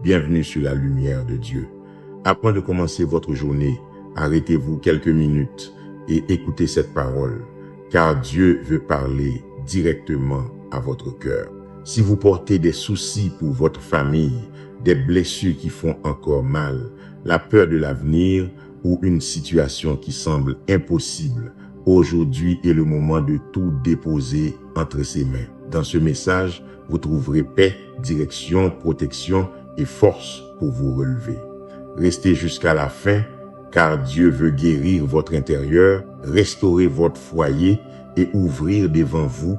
Bienvenue sur la lumière de Dieu. Avant de commencer votre journée, arrêtez-vous quelques minutes et écoutez cette parole, car Dieu veut parler directement à votre cœur. Si vous portez des soucis pour votre famille, des blessures qui font encore mal, la peur de l'avenir ou une situation qui semble impossible, aujourd'hui est le moment de tout déposer entre ses mains. Dans ce message, vous trouverez paix, direction, protection et force pour vous relever. Restez jusqu'à la fin, car Dieu veut guérir votre intérieur, restaurer votre foyer et ouvrir devant vous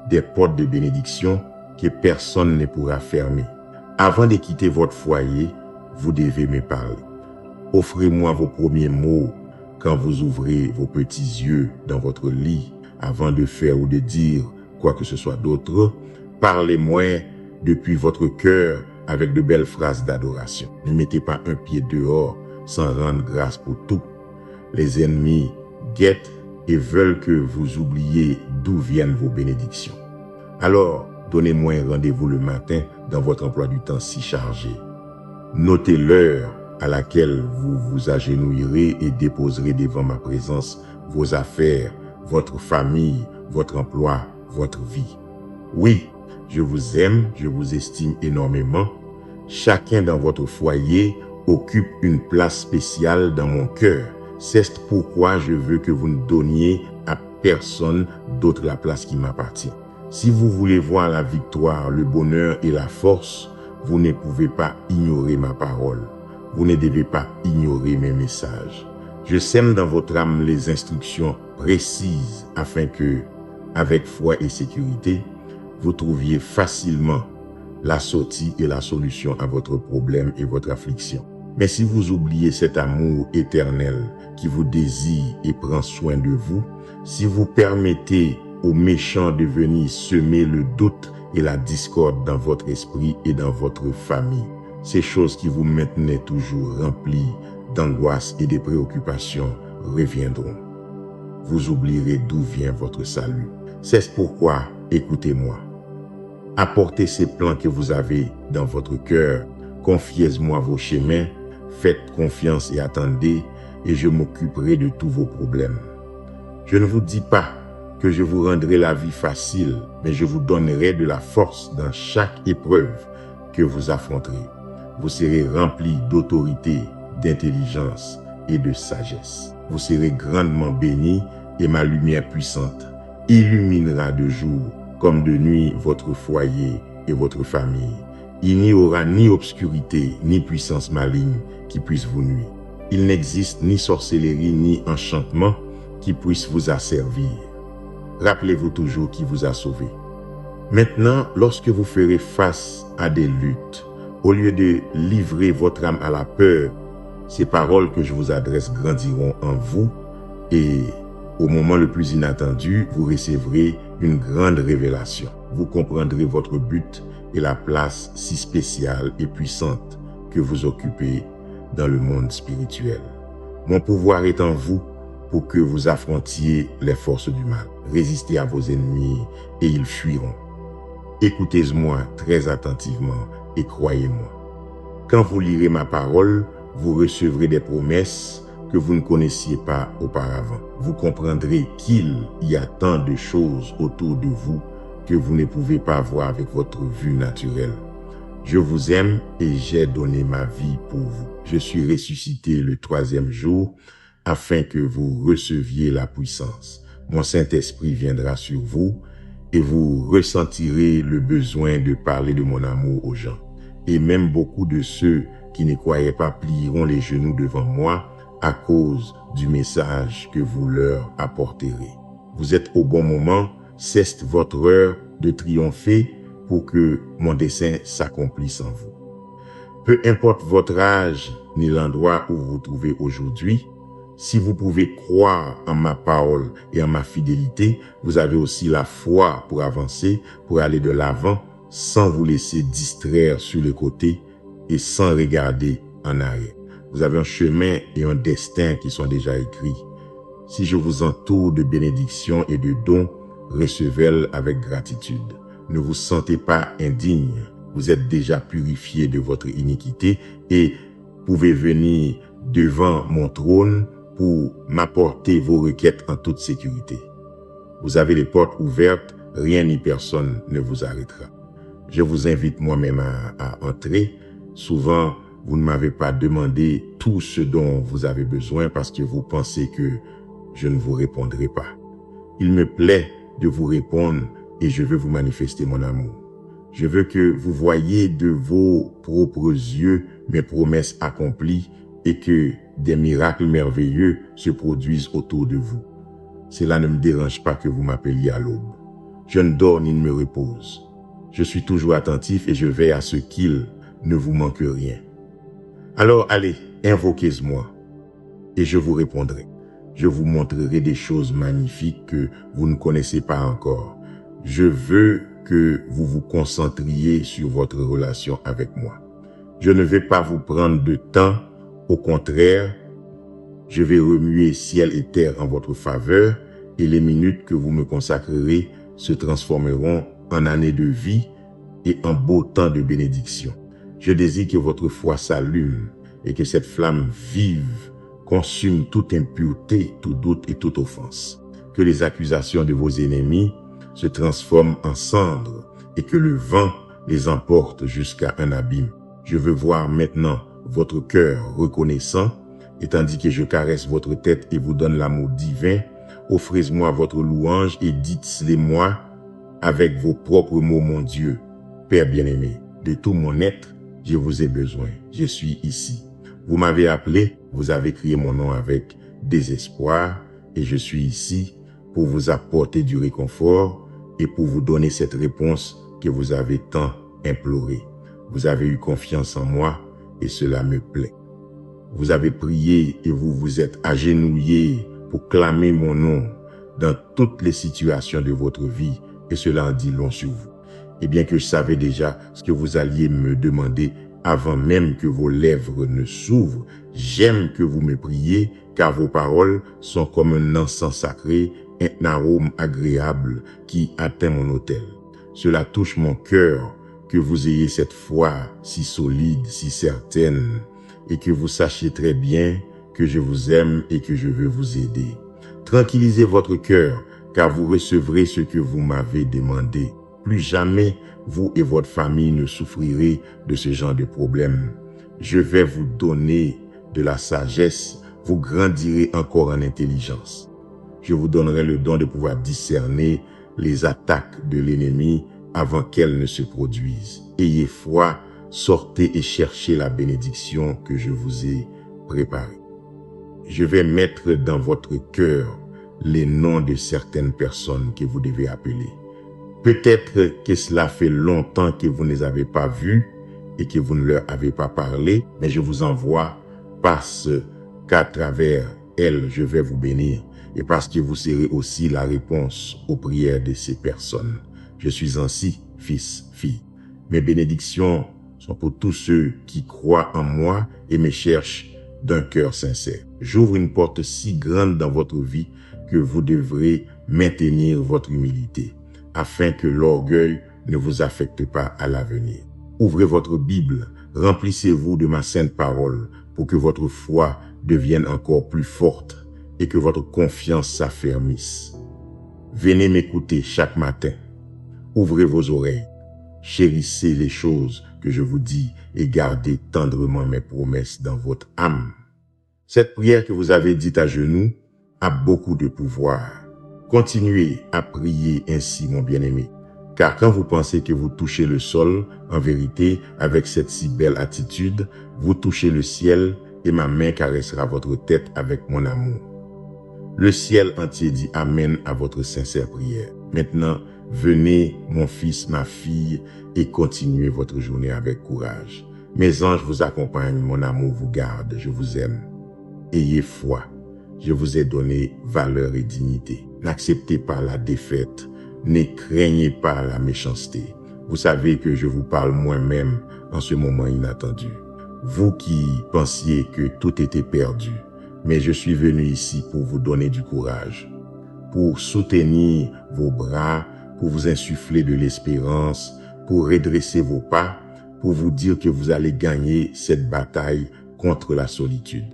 des portes de bénédiction que personne ne pourra fermer. Avant de quitter votre foyer, vous devez me parler. Offrez-moi vos premiers mots quand vous ouvrez vos petits yeux dans votre lit avant de faire ou de dire quoi que ce soit d'autre. Parlez-moi depuis votre cœur avec de belles phrases d'adoration. Ne mettez pas un pied dehors sans rendre grâce pour tout. Les ennemis guettent et veulent que vous oubliez d'où viennent vos bénédictions. Alors, donnez-moi un rendez-vous le matin dans votre emploi du temps si chargé. Notez l'heure à laquelle vous vous agenouillerez et déposerez devant ma présence vos affaires, votre famille, votre emploi, votre vie. Oui, je vous aime, je vous estime énormément. Chacun dans votre foyer occupe une place spéciale dans mon cœur. C'est pourquoi je veux que vous ne donniez à personne d'autre la place qui m'appartient. Si vous voulez voir la victoire, le bonheur et la force, vous ne pouvez pas ignorer ma parole. Vous ne devez pas ignorer mes messages. Je sème dans votre âme les instructions précises afin que, avec foi et sécurité, vous trouviez facilement la sortie et la solution à votre problème et votre affliction. Mais si vous oubliez cet amour éternel qui vous désire et prend soin de vous, si vous permettez aux méchants de venir semer le doute et la discorde dans votre esprit et dans votre famille, ces choses qui vous maintenaient toujours remplis d'angoisse et de préoccupations reviendront. Vous oublierez d'où vient votre salut. C'est pourquoi, écoutez-moi. Apportez ces plans que vous avez dans votre cœur. Confiez-moi vos chemins. Faites confiance et attendez, et je m'occuperai de tous vos problèmes. Je ne vous dis pas que je vous rendrai la vie facile, mais je vous donnerai de la force dans chaque épreuve que vous affronterez. Vous serez remplis d'autorité, d'intelligence et de sagesse. Vous serez grandement bénis et ma lumière puissante illuminera de jour comme de nuit votre foyer et votre famille. Il n'y aura ni obscurité ni puissance maligne qui puisse vous nuire. Il n'existe ni sorcellerie ni enchantement qui puisse vous asservir. Rappelez-vous toujours qui vous a sauvé. Maintenant, lorsque vous ferez face à des luttes, au lieu de livrer votre âme à la peur, ces paroles que je vous adresse grandiront en vous et au moment le plus inattendu, vous recevrez une grande révélation. Vous comprendrez votre but et la place si spéciale et puissante que vous occupez dans le monde spirituel. Mon pouvoir est en vous pour que vous affrontiez les forces du mal. Résistez à vos ennemis et ils fuiront. Écoutez-moi très attentivement et croyez-moi. Quand vous lirez ma parole, vous recevrez des promesses que vous ne connaissiez pas auparavant. Vous comprendrez qu'il y a tant de choses autour de vous que vous ne pouvez pas voir avec votre vue naturelle. Je vous aime et j'ai donné ma vie pour vous. Je suis ressuscité le 3e jour afin que vous receviez la puissance. Mon Saint-Esprit viendra sur vous et vous ressentirez le besoin de parler de mon amour aux gens. Et même beaucoup de ceux qui ne croyaient pas plieront les genoux devant moi à cause du message que vous leur apporterez. Vous êtes au bon moment, c'est votre heure de triompher pour que mon dessein s'accomplisse en vous. Peu importe votre âge ni l'endroit où vous vous trouvez aujourd'hui, si vous pouvez croire en ma parole et en ma fidélité, vous avez aussi la foi pour avancer, pour aller de l'avant, sans vous laisser distraire sur le côté et sans regarder en arrière. Vous avez un chemin et un destin qui sont déjà écrits. Si je vous entoure de bénédictions et de dons, recevez-les avec gratitude. Ne vous sentez pas indigne. Vous êtes déjà purifié de votre iniquité et pouvez venir devant mon trône pour m'apporter vos requêtes en toute sécurité. Vous avez les portes ouvertes, rien ni personne ne vous arrêtera. Je vous invite moi-même à entrer. Souvent, vous ne m'avez pas demandé tout ce dont vous avez besoin parce que vous pensez que je ne vous répondrai pas. Il me plaît de vous répondre et je veux vous manifester mon amour. Je veux que vous voyiez de vos propres yeux mes promesses accomplies et que des miracles merveilleux se produisent autour de vous. Cela ne me dérange pas que vous m'appeliez à l'aube. Je ne dors ni ne me repose. Je suis toujours attentif et je veille à ce qu'il ne vous manque rien. Alors allez, invoquez-moi et je vous répondrai. Je vous montrerai des choses magnifiques que vous ne connaissez pas encore. Je veux que vous vous concentriez sur votre relation avec moi. Je ne vais pas vous prendre de temps, au contraire, je vais remuer ciel et terre en votre faveur et les minutes que vous me consacrerez se transformeront en années de vie et en beau temps de bénédiction. Je désire que votre foi s'allume et que cette flamme vive consume toute impureté, tout doute et toute offense. Que les accusations de vos ennemis se transforment en cendres et que le vent les emporte jusqu'à un abîme. Je veux voir maintenant votre cœur reconnaissant et tandis que je caresse votre tête et vous donne l'amour divin, offrez-moi votre louange et dites-les-moi avec vos propres mots, mon Dieu. Père bien-aimé, de tout mon être, je vous ai besoin. Je suis ici. Vous m'avez appelé, vous avez crié mon nom avec désespoir et je suis ici pour vous apporter du réconfort et pour vous donner cette réponse que vous avez tant implorée. Vous avez eu confiance en moi et cela me plaît. Vous avez prié et vous vous êtes agenouillé pour clamer mon nom dans toutes les situations de votre vie et cela en dit long sur vous. Et bien que je savais déjà ce que vous alliez me demander avant même que vos lèvres ne s'ouvrent, j'aime que vous me priez car vos paroles sont comme un encens sacré, un arôme agréable qui atteint mon autel. Cela touche mon cœur que vous ayez cette foi si solide, si certaine et que vous sachiez très bien que je vous aime et que je veux vous aider. Tranquillisez votre cœur car vous recevrez ce que vous m'avez demandé. Plus jamais vous et votre famille ne souffrirez de ce genre de problème. Je vais vous donner de la sagesse, vous grandirez encore en intelligence. Je vous donnerai le don de pouvoir discerner les attaques de l'ennemi avant qu'elles ne se produisent. Ayez foi, sortez et cherchez la bénédiction que je vous ai préparée. Je vais mettre dans votre cœur les noms de certaines personnes que vous devez appeler. Peut-être que cela fait longtemps que vous ne les avez pas vus et que vous ne leur avez pas parlé, mais je vous envoie parce qu'à travers elles, je vais vous bénir et parce que vous serez aussi la réponse aux prières de ces personnes. Je suis ainsi, fils, fille. Mes bénédictions sont pour tous ceux qui croient en moi et me cherchent d'un cœur sincère. J'ouvre une porte si grande dans votre vie que vous devrez maintenir votre humilité, afin que l'orgueil ne vous affecte pas à l'avenir. Ouvrez votre Bible, remplissez-vous de ma sainte parole pour que votre foi devienne encore plus forte et que votre confiance s'affermisse. Venez m'écouter chaque matin. Ouvrez vos oreilles, chérissez les choses que je vous dis et gardez tendrement mes promesses dans votre âme. Cette prière que vous avez dite à genoux a beaucoup de pouvoir. Continuez à prier ainsi, mon bien-aimé, car quand vous pensez que vous touchez le sol, en vérité, avec cette si belle attitude, vous touchez le ciel et ma main caressera votre tête avec mon amour. Le ciel entier dit Amen à votre sincère prière. Maintenant, venez, mon fils, ma fille, et continuez votre journée avec courage. Mes anges vous accompagnent, mon amour vous garde, je vous aime. Ayez foi. Je vous ai donné valeur et dignité. N'acceptez pas la défaite. Ne craignez pas la méchanceté. Vous savez que je vous parle moi-même en ce moment inattendu. Vous qui pensiez que tout était perdu, mais je suis venu ici pour vous donner du courage, pour soutenir vos bras, pour vous insuffler de l'espérance, pour redresser vos pas pour vous dire que vous allez gagner cette bataille contre la solitude.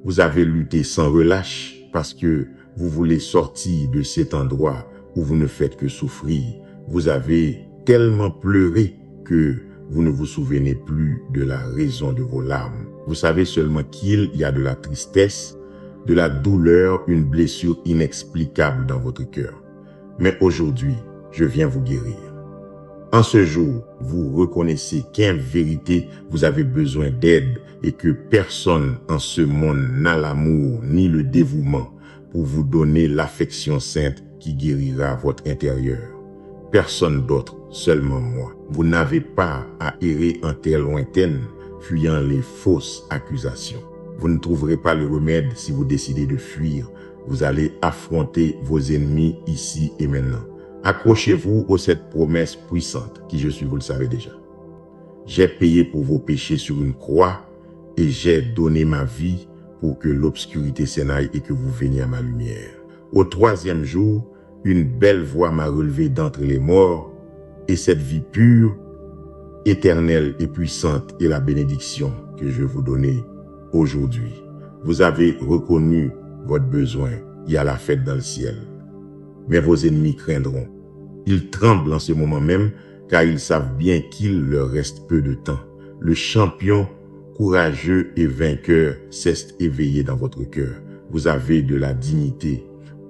Vous avez lutté sans relâche parce que vous voulez sortir de cet endroit où vous ne faites que souffrir. Vous avez tellement pleuré que vous ne vous souvenez plus de la raison de vos larmes. Vous savez seulement qu'il y a de la tristesse, de la douleur, une blessure inexplicable dans votre cœur. Mais aujourd'hui, je viens vous guérir. En ce jour, vous reconnaissez qu'en vérité, vous avez besoin d'aide et que personne en ce monde n'a l'amour ni le dévouement pour vous donner l'affection sainte qui guérira votre intérieur. Personne d'autre, seulement moi. Vous n'avez pas à errer en terre lointaine, fuyant les fausses accusations. Vous ne trouverez pas le remède si vous décidez de fuir. Vous allez affronter vos ennemis ici et maintenant. Accrochez-vous à cette promesse puissante qui je suis, vous le savez déjà. J'ai payé pour vos péchés sur une croix et j'ai donné ma vie pour que l'obscurité s'en aille et que vous veniez à ma lumière. Au troisième jour, une belle voix m'a relevé d'entre les morts et cette vie pure, éternelle et puissante est la bénédiction que je vous donne aujourd'hui. Vous avez reconnu votre besoin. Il y a la fête dans le ciel. Mais vos ennemis craindront. Ils tremblent en ce moment même, car ils savent bien qu'il leur reste peu de temps. Le champion courageux et vainqueur s'est éveillé dans votre cœur. Vous avez de la dignité,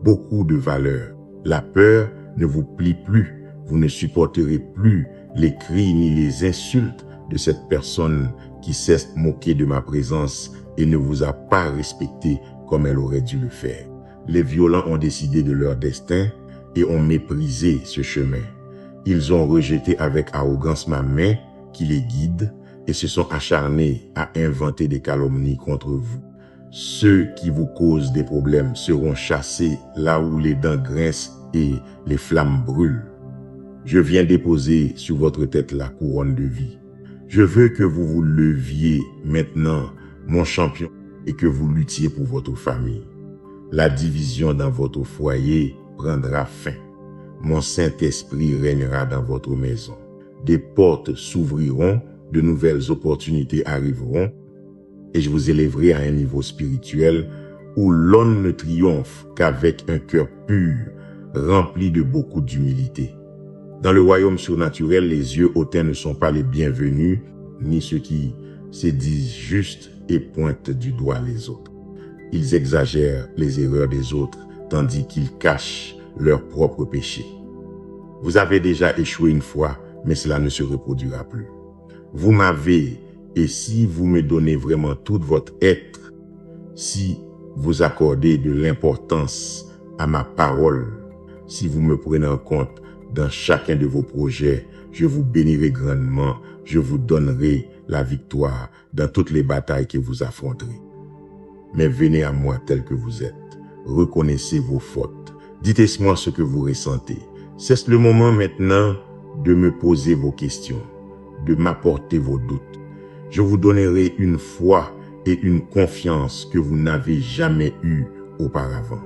beaucoup de valeur. La peur ne vous plie plus. Vous ne supporterez plus les cris ni les insultes de cette personne qui s'est moquée de ma présence et ne vous a pas respecté comme elle aurait dû le faire. Les violents ont décidé de leur destin et ont méprisé ce chemin. Ils ont rejeté avec arrogance ma main qui les guide et se sont acharnés à inventer des calomnies contre vous. Ceux qui vous causent des problèmes seront chassés là où les dents grincent et les flammes brûlent. Je viens déposer sur votre tête la couronne de vie. Je veux que vous vous leviez maintenant, mon champion, et que vous luttiez pour votre famille. La division dans votre foyer prendra fin. Mon Saint-Esprit régnera dans votre maison. Des portes s'ouvriront, de nouvelles opportunités arriveront, et je vous élèverai à un niveau spirituel où l'homme ne triomphe qu'avec un cœur pur, rempli de beaucoup d'humilité. Dans le royaume surnaturel, les yeux hautains ne sont pas les bienvenus, ni ceux qui se disent justes et pointent du doigt les autres. Ils exagèrent les erreurs des autres, tandis qu'ils cachent leurs propres péchés. Vous avez déjà échoué une fois, mais cela ne se reproduira plus. Vous m'avez, et si vous me donnez vraiment tout votre être, si vous accordez de l'importance à ma parole, si vous me prenez en compte dans chacun de vos projets, je vous bénirai grandement, je vous donnerai la victoire dans toutes les batailles que vous affronterez. Mais venez à moi tel que vous êtes, reconnaissez vos fautes, dites-moi ce que vous ressentez. C'est le moment maintenant de me poser vos questions, de m'apporter vos doutes. Je vous donnerai une foi et une confiance que vous n'avez jamais eue auparavant.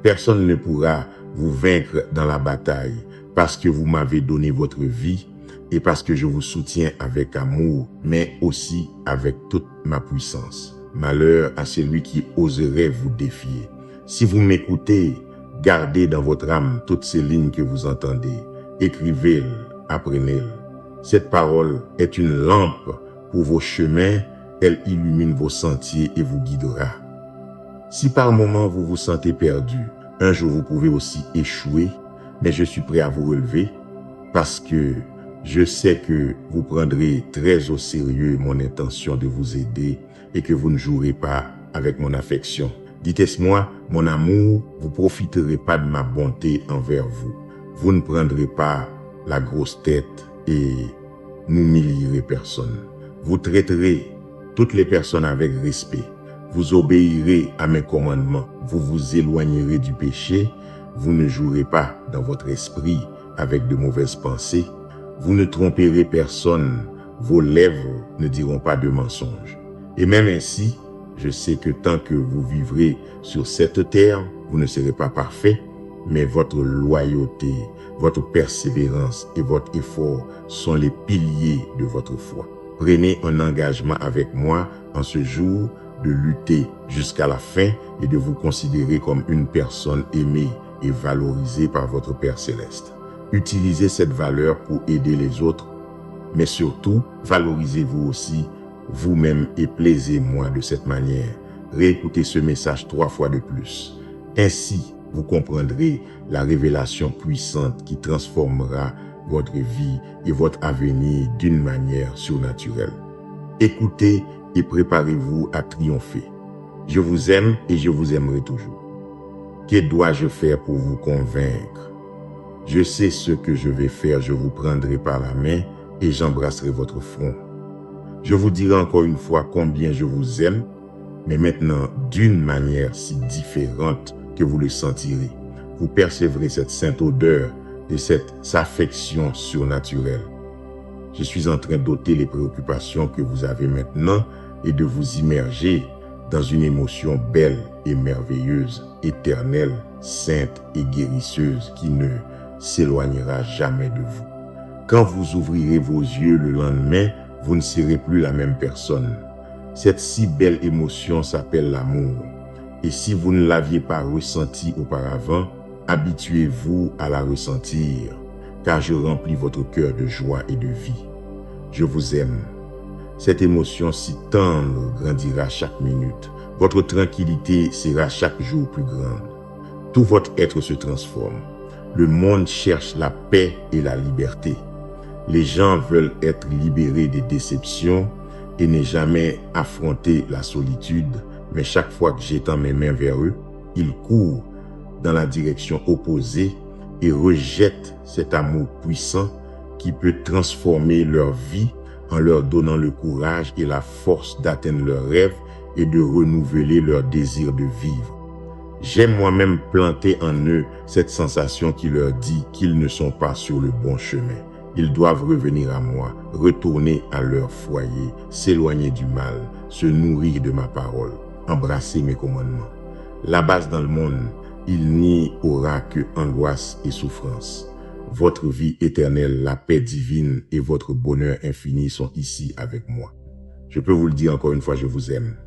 Personne ne pourra vous vaincre dans la bataille parce que vous m'avez donné votre vie et parce que je vous soutiens avec amour, mais aussi avec toute ma puissance. Malheur à celui qui oserait vous défier. Si vous m'écoutez, gardez dans votre âme toutes ces lignes que vous entendez. Écrivez-les, apprenez-les. Cette parole est une lampe pour vos chemins, elle illumine vos sentiers et vous guidera. Si par moment vous vous sentez perdu, un jour vous pouvez aussi échouer, mais je suis prêt à vous relever parce que je sais que vous prendrez très au sérieux mon intention de vous aider et que vous ne jouerez pas avec mon affection. Dites-moi, mon amour, vous profiterez pas de ma bonté envers vous. Vous ne prendrez pas la grosse tête et n'humilierez personne. Vous traiterez toutes les personnes avec respect. Vous obéirez à mes commandements. Vous vous éloignerez du péché. Vous ne jouerez pas dans votre esprit avec de mauvaises pensées. Vous ne tromperez personne. Vos lèvres ne diront pas de mensonges. Et même ainsi, je sais que tant que vous vivrez sur cette terre, vous ne serez pas parfait, mais votre loyauté, votre persévérance et votre effort sont les piliers de votre foi. Prenez un engagement avec moi en ce jour de lutter jusqu'à la fin et de vous considérer comme une personne aimée et valorisée par votre Père céleste. Utilisez cette valeur pour aider les autres, mais surtout, valorisez-vous aussi vous-même et plaisez-moi de cette manière. Réécoutez ce message 3 fois de plus. Ainsi, vous comprendrez la révélation puissante qui transformera votre vie et votre avenir d'une manière surnaturelle. Écoutez et préparez-vous à triompher. Je vous aime et je vous aimerai toujours. Que dois-je faire pour vous convaincre? Je sais ce que je vais faire, je vous prendrai par la main et j'embrasserai votre front. Je vous dirai encore une fois combien je vous aime, mais maintenant d'une manière si différente que vous le sentirez. Vous percevrez cette sainte odeur de cette affection surnaturelle. Je suis en train d'ôter les préoccupations que vous avez maintenant et de vous immerger dans une émotion belle et merveilleuse, éternelle, sainte et guérisseuse qui ne s'éloignera jamais de vous. Quand vous ouvrirez vos yeux le lendemain, vous ne serez plus la même personne. Cette si belle émotion s'appelle l'amour. Et si vous ne l'aviez pas ressentie auparavant, habituez-vous à la ressentir, car je remplis votre cœur de joie et de vie. Je vous aime. Cette émotion si tendre grandira chaque minute. Votre tranquillité sera chaque jour plus grande. Tout votre être se transforme. Le monde cherche la paix et la liberté. Les gens veulent être libérés des déceptions et ne jamais affronter la solitude, mais chaque fois que j'étends mes mains vers eux, ils courent dans la direction opposée et rejettent cet amour puissant qui peut transformer leur vie en leur donnant le courage et la force d'atteindre leurs rêves et de renouveler leur désir de vivre. J'aime moi-même planter en eux cette sensation qui leur dit qu'ils ne sont pas sur le bon chemin. Ils doivent revenir à moi, retourner à leur foyer, s'éloigner du mal, se nourrir de ma parole, embrasser mes commandements. Là-bas dans le monde, il n'y aura que angoisse et souffrance. Votre vie éternelle, la paix divine et votre bonheur infini sont ici avec moi. Je peux vous le dire encore une fois, je vous aime.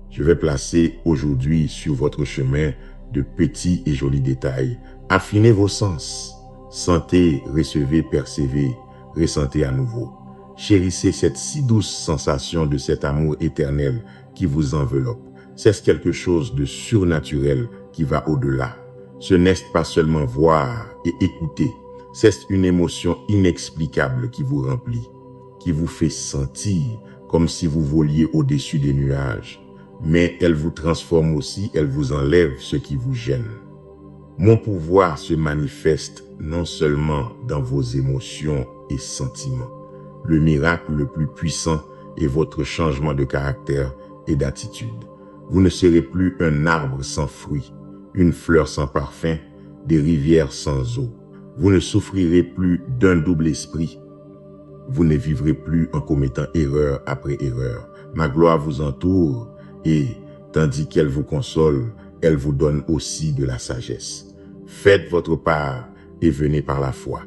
Je vais placer aujourd'hui sur votre chemin de petits et jolis détails. Affinez vos sens. Sentez, recevez, percevez, ressentez à nouveau. Chérissez cette si douce sensation de cet amour éternel qui vous enveloppe. C'est quelque chose de surnaturel qui va au-delà. Ce n'est pas seulement voir et écouter, c'est une émotion inexplicable qui vous remplit, qui vous fait sentir comme si vous voliez au-dessus des nuages. Mais elle vous transforme aussi, elle vous enlève ce qui vous gêne. Mon pouvoir se manifeste non seulement dans vos émotions et sentiments. Le miracle le plus puissant est votre changement de caractère et d'attitude. Vous ne serez plus un arbre sans fruits, une fleur sans parfum, des rivières sans eau. Vous ne souffrirez plus d'un double esprit. Vous ne vivrez plus en commettant erreur après erreur. Ma gloire vous entoure et, tandis qu'elle vous console, elle vous donne aussi de la sagesse. Faites votre part et venez par la foi.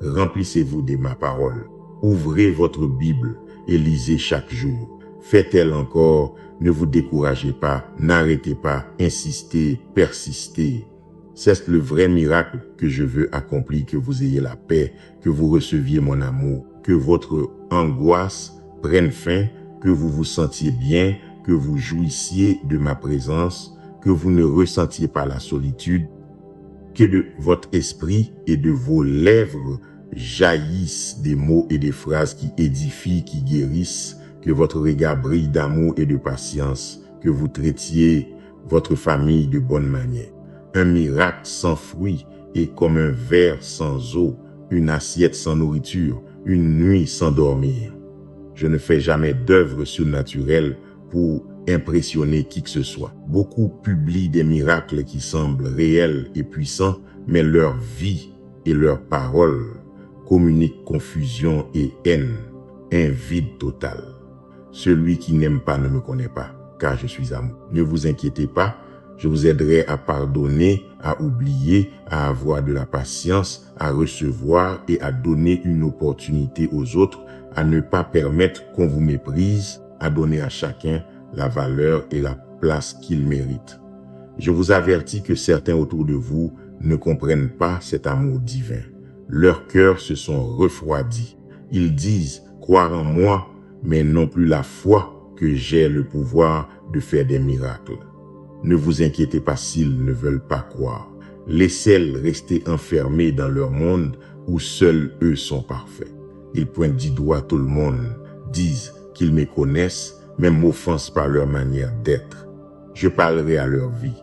Remplissez-vous de ma parole. Ouvrez votre Bible et lisez chaque jour. Faites-elle encore, ne vous découragez pas, n'arrêtez pas, insistez, persistez. C'est le vrai miracle que je veux accomplir, que vous ayez la paix, que vous receviez mon amour, que votre angoisse prenne fin, que vous vous sentiez bien, que vous jouissiez de ma présence, que vous ne ressentiez pas la solitude, que de votre esprit et de vos lèvres jaillissent des mots et des phrases qui édifient, qui guérissent, que votre regard brille d'amour et de patience, que vous traitiez votre famille de bonne manière. Un miracle sans fruits est comme un verre sans eau, une assiette sans nourriture, une nuit sans dormir. Je ne fais jamais d'œuvre surnaturelle pour impressionner qui que ce soit. Beaucoup publient des miracles qui semblent réels et puissants, mais leur vie et leurs paroles communiquent confusion et haine, un vide total. Celui qui n'aime pas ne me connaît pas, car je suis amour. Ne vous inquiétez pas, je vous aiderai à pardonner à oublier, à avoir de la patience, à recevoir et à donner une opportunité aux autres, à ne pas permettre qu'on vous méprise, à donner à chacun la valeur et la place qu'il mérite. Je vous avertis que certains autour de vous ne comprennent pas cet amour divin. Leurs cœurs se sont refroidis. Ils disent croire en moi, mais n'ont plus la foi que j'ai le pouvoir de faire des miracles. Ne vous inquiétez pas s'ils ne veulent pas croire. Laissez-les rester enfermés dans leur monde où seuls eux sont parfaits. Ils pointent du doigt tout le monde, disent qu'ils me connaissent, mais m'offensent par leur manière d'être. Je parlerai à leur vie.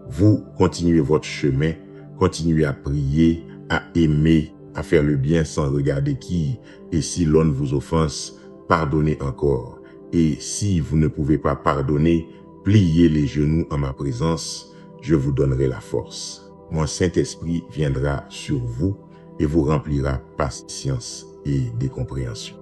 Vous continuez votre chemin, continuez à prier, à aimer, à faire le bien sans regarder qui, et si l'on vous offense, pardonnez encore. Et si vous ne pouvez pas pardonner, pliez les genoux en ma présence, je vous donnerai la force. Mon Saint-Esprit viendra sur vous et vous remplira patience et de compréhension.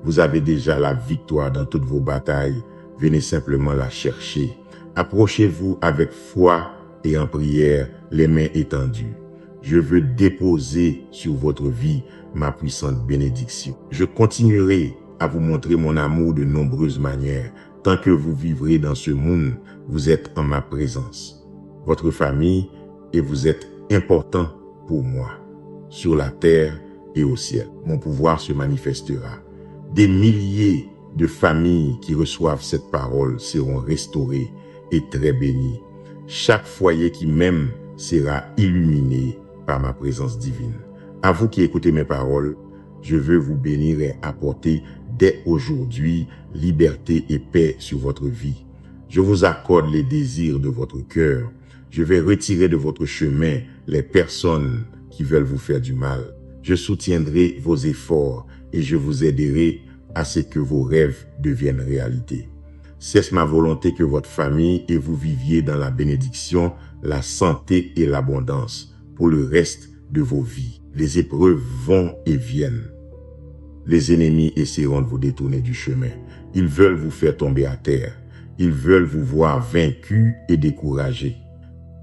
Vous avez déjà la victoire dans toutes vos batailles, venez simplement la chercher. Approchez-vous avec foi et en prière, les mains étendues. Je veux déposer sur votre vie ma puissante bénédiction. Je continuerai à vous montrer mon amour de nombreuses manières. Tant que vous vivrez dans ce monde, vous êtes en ma présence. Votre famille et vous êtes important pour moi, sur la terre et au ciel. Mon pouvoir se manifestera. Des milliers de familles qui reçoivent cette parole seront restaurées et très bénies. Chaque foyer qui m'aime sera illuminé par ma présence divine. À vous qui écoutez mes paroles, je veux vous bénir et apporter dès aujourd'hui liberté et paix sur votre vie. Je vous accorde les désirs de votre cœur. Je vais retirer de votre chemin les personnes qui veulent vous faire du mal. Je soutiendrai vos efforts et je vous aiderai à ce que vos rêves deviennent réalité. C'est ma volonté que votre famille et vous viviez dans la bénédiction, la santé et l'abondance pour le reste de vos vies. Les épreuves vont et viennent. Les ennemis essaieront de vous détourner du chemin. Ils veulent vous faire tomber à terre. Ils veulent vous voir vaincus et découragés.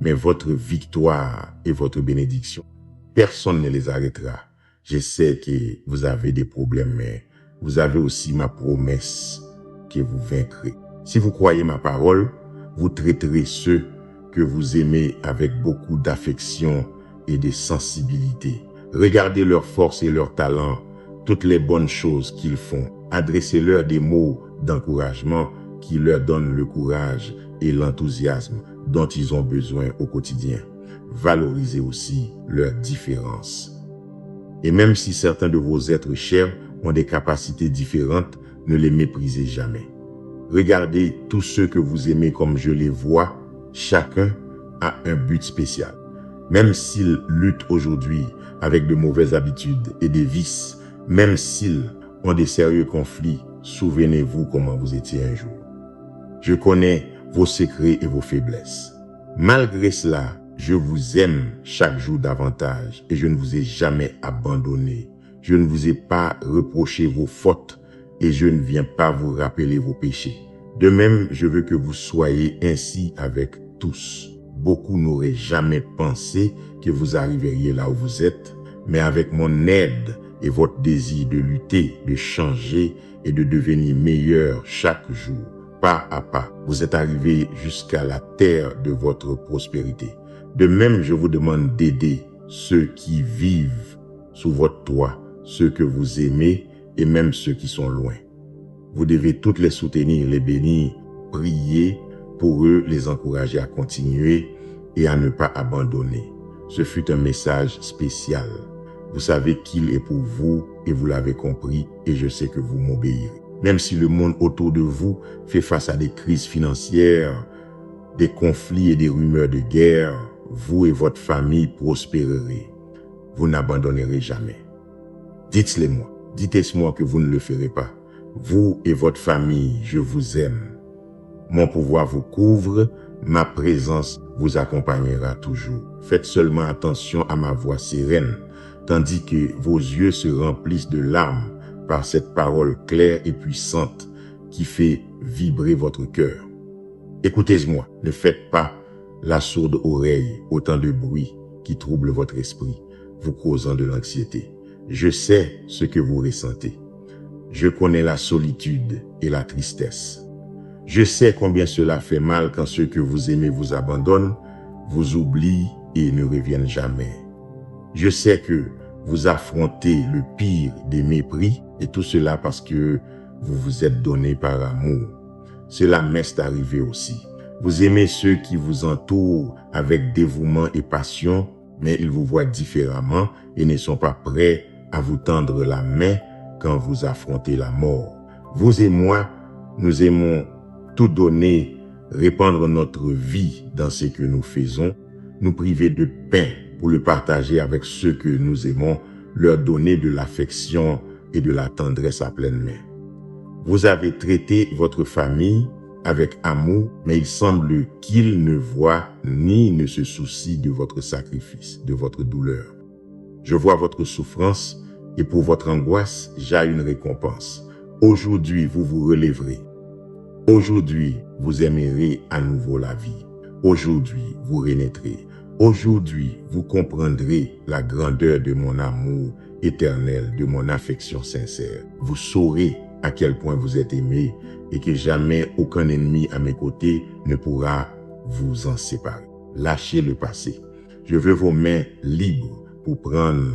Mais votre victoire et votre bénédiction, personne ne les arrêtera. Je sais que vous avez des problèmes, mais vous avez aussi ma promesse que vous vaincrez. Si vous croyez ma parole, vous traiterez ceux que vous aimez avec beaucoup d'affection et de sensibilité. Regardez leurs forces et leurs talents, toutes les bonnes choses qu'ils font. Adressez-leur des mots d'encouragement qui leur donnent le courage et l'enthousiasme dont ils ont besoin au quotidien. Valorisez aussi leurs différences. Et même si certains de vos êtres chers ont des capacités différentes, ne les méprisez jamais. Regardez tous ceux que vous aimez comme je les vois, chacun a un but spécial. Même s'ils luttent aujourd'hui avec de mauvaises habitudes et des vices, même s'ils ont des sérieux conflits, souvenez-vous comment vous étiez un jour. Je connais vos secrets et vos faiblesses. Malgré cela, je vous aime chaque jour davantage et je ne vous ai jamais abandonné. Je ne vous ai pas reproché vos fautes et je ne viens pas vous rappeler vos péchés. De même, je veux que vous soyez ainsi avec tous. Beaucoup n'auraient jamais pensé que vous arriveriez là où vous êtes, mais avec mon aide et votre désir de lutter, de changer et de devenir meilleur chaque jour, pas à pas, vous êtes arrivés jusqu'à la terre de votre prospérité. De même, je vous demande d'aider ceux qui vivent sous votre toit, ceux que vous aimez et même ceux qui sont loin. Vous devez toutes les soutenir, les bénir, prier pour eux, les encourager à continuer et à ne pas abandonner. Ce fut un message spécial. Vous savez qu'il est pour vous et vous l'avez compris et je sais que vous m'obéirez. Même si le monde autour de vous fait face à des crises financières, des conflits et des rumeurs de guerre, vous et votre famille prospérerez. Vous n'abandonnerez jamais. Dites-le-moi. Dites-moi que vous ne le ferez pas. Vous et votre famille, je vous aime. Mon pouvoir vous couvre, ma présence vous accompagnera toujours. Faites seulement attention à ma voix sereine, tandis que vos yeux se remplissent de larmes par cette parole claire et puissante qui fait vibrer votre cœur. Écoutez-moi, ne faites pas la sourde oreille, autant de bruit qui trouble votre esprit, vous causant de l'anxiété. Je sais ce que vous ressentez. Je connais la solitude et la tristesse. Je sais combien cela fait mal quand ceux que vous aimez vous abandonnent, vous oublient et ne reviennent jamais. Je sais que vous affrontez le pire des mépris et tout cela parce que vous vous êtes donné par amour. Cela m'est arrivé aussi. Vous aimez ceux qui vous entourent avec dévouement et passion, mais ils vous voient différemment et ne sont pas prêts à vous tendre la main quand vous affrontez la mort. Vous et moi, nous aimons tout donner, répandre notre vie dans ce que nous faisons, nous priver de pain pour le partager avec ceux que nous aimons, leur donner de l'affection et de la tendresse à pleine main. Vous avez traité votre famille avec amour, mais il semble qu'ils ne voient ni ne se soucient de votre sacrifice, de votre douleur. Je vois votre souffrance et pour votre angoisse, j'ai une récompense. Aujourd'hui, vous vous relèverez. Aujourd'hui, vous aimerez à nouveau la vie. Aujourd'hui, vous renaîtrez. Aujourd'hui, vous comprendrez la grandeur de mon amour éternel, de mon affection sincère. Vous saurez à quel point vous êtes aimé et que jamais aucun ennemi à mes côtés ne pourra vous en séparer. Lâchez le passé. Je veux vos mains libres pour prendre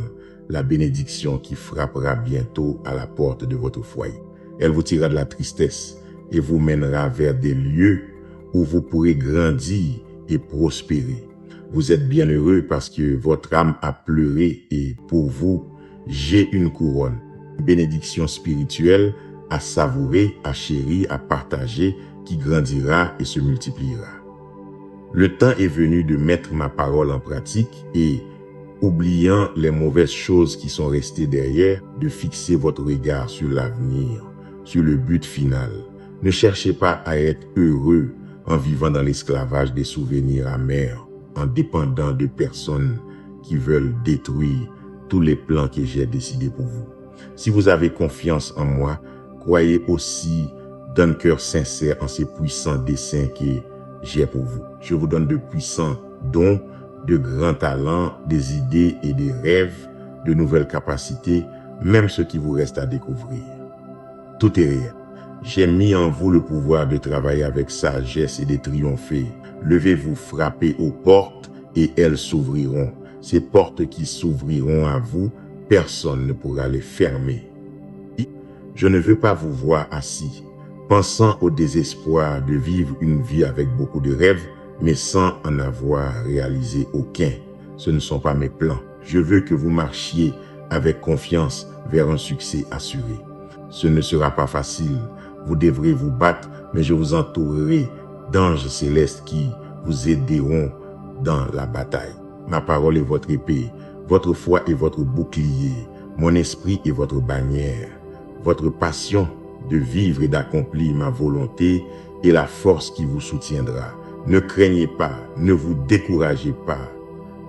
la bénédiction qui frappera bientôt à la porte de votre foyer. Elle vous tirera de la tristesse et vous mènera vers des lieux où vous pourrez grandir et prospérer. Vous êtes bien heureux parce que votre âme a pleuré et pour vous, j'ai une couronne, une bénédiction spirituelle à savourer, à chérir, à partager, qui grandira et se multipliera. Le temps est venu de mettre ma parole en pratique et, oubliant les mauvaises choses qui sont restées derrière, de fixer votre regard sur l'avenir, sur le but final. Ne cherchez pas à être heureux en vivant dans l'esclavage des souvenirs amers, en dépendant de personnes qui veulent détruire tous les plans que j'ai décidés pour vous. Si vous avez confiance en moi, croyez aussi d'un cœur sincère en ces puissants desseins que j'ai pour vous. Je vous donne de puissants dons, de grands talents, des idées et des rêves, de nouvelles capacités, même ce qui vous reste à découvrir. Tout est réel. J'ai mis en vous le pouvoir de travailler avec sagesse et de triompher. Levez-vous, frappez aux portes et elles s'ouvriront. Ces portes qui s'ouvriront à vous, personne ne pourra les fermer. Je ne veux pas vous voir assis, pensant au désespoir de vivre une vie avec beaucoup de rêves, mais sans en avoir réalisé aucun. Ce ne sont pas mes plans. Je veux que vous marchiez avec confiance vers un succès assuré. Ce ne sera pas facile. Vous devrez vous battre, mais je vous entourerai d'anges célestes qui vous aideront dans la bataille. Ma parole est votre épée, votre foi est votre bouclier, mon esprit est votre bannière. Votre passion de vivre et d'accomplir ma volonté est la force qui vous soutiendra. Ne craignez pas, ne vous découragez pas,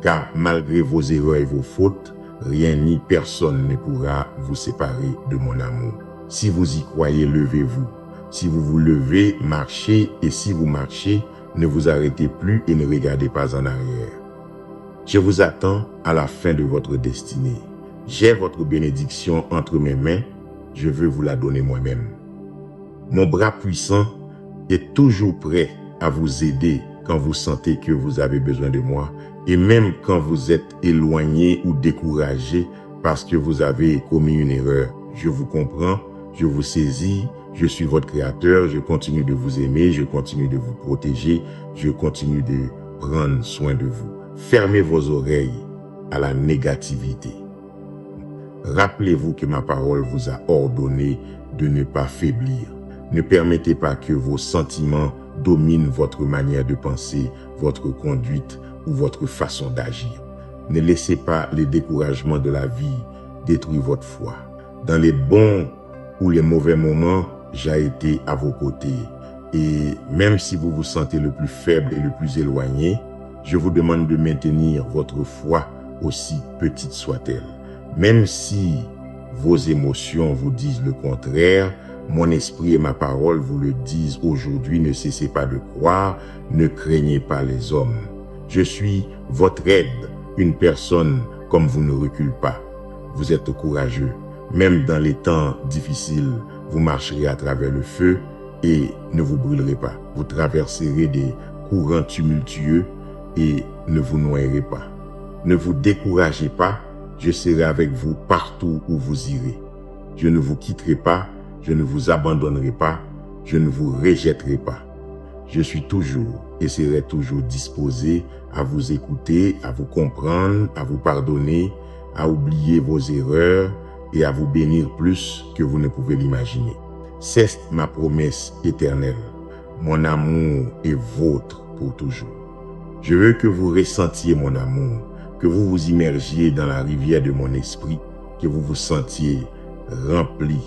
car malgré vos erreurs et vos fautes, rien ni personne ne pourra vous séparer de mon amour. Si vous y croyez, levez-vous. Si vous vous levez, marchez, et si vous marchez, ne vous arrêtez plus et ne regardez pas en arrière. Je vous attends à la fin de votre destinée. J'ai votre bénédiction entre mes mains, je veux vous la donner moi-même. Mon bras puissant est toujours prêt à vous aider quand vous sentez que vous avez besoin de moi, et même quand vous êtes éloigné ou découragé parce que vous avez commis une erreur. Je vous comprends, je vous saisis, je suis votre créateur, je continue de vous aimer, je continue de vous protéger, je continue de prendre soin de vous. Fermez vos oreilles à la négativité. Rappelez-vous que ma parole vous a ordonné de ne pas faiblir. Ne permettez pas que vos sentiments dominent votre manière de penser, votre conduite ou votre façon d'agir. Ne laissez pas les découragements de la vie détruire votre foi. Dans les bons ou les mauvais moments, j'ai été à vos côtés. Et même si vous vous sentez le plus faible et le plus éloigné, je vous demande de maintenir votre foi, aussi petite soit-elle. Même si vos émotions vous disent le contraire, Mon esprit et ma parole vous le disent aujourd'hui, ne cessez pas de croire, ne craignez pas les hommes. Je suis votre aide, une personne comme vous ne recule pas. Vous êtes courageux. Même dans les temps difficiles, vous marcherez à travers le feu et ne vous brûlerez pas. Vous traverserez des courants tumultueux et ne vous noierez pas. Ne vous découragez pas, je serai avec vous partout où vous irez. Je ne vous quitterai pas, je ne vous abandonnerai pas, je ne vous rejetterai pas. Je suis toujours et serai toujours disposé à vous écouter, à vous comprendre, à vous pardonner, à oublier vos erreurs et à vous bénir plus que vous ne pouvez l'imaginer. C'est ma promesse éternelle. Mon amour est vôtre pour toujours. Je veux que vous ressentiez mon amour, que vous vous immergiez dans la rivière de mon esprit, que vous vous sentiez rempli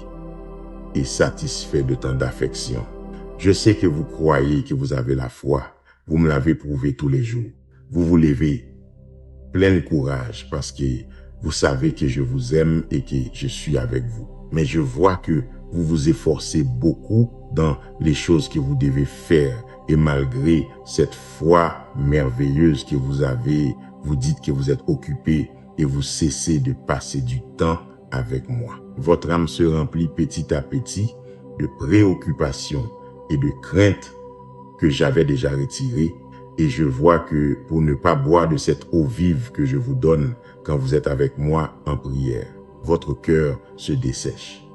et satisfait de tant d'affection. Je sais que vous croyez que vous avez la foi. Vous me l'avez prouvé tous les jours. Vous vous levez plein de courage parce que vous savez que je vous aime et que je suis avec vous. Mais je vois que vous vous efforcez beaucoup dans les choses que vous devez faire. Et malgré cette foi merveilleuse que vous avez, vous dites que vous êtes occupé et vous cessez de passer du temps avec moi. Votre âme se remplit petit à petit de préoccupations et de craintes que j'avais déjà retirées. Et je vois que pour ne pas boire de cette eau vive que je vous donne quand vous êtes avec moi en prière, votre cœur se dessèche.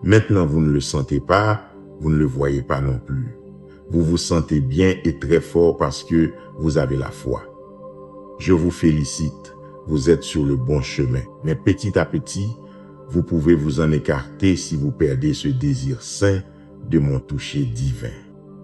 Maintenant, vous ne le sentez pas, vous ne le voyez pas non plus. Vous vous sentez bien et très fort parce que vous avez la foi. Je vous félicite, vous êtes sur le bon chemin. Mais petit à petit, vous pouvez vous en écarter si vous perdez ce désir saint de mon toucher divin.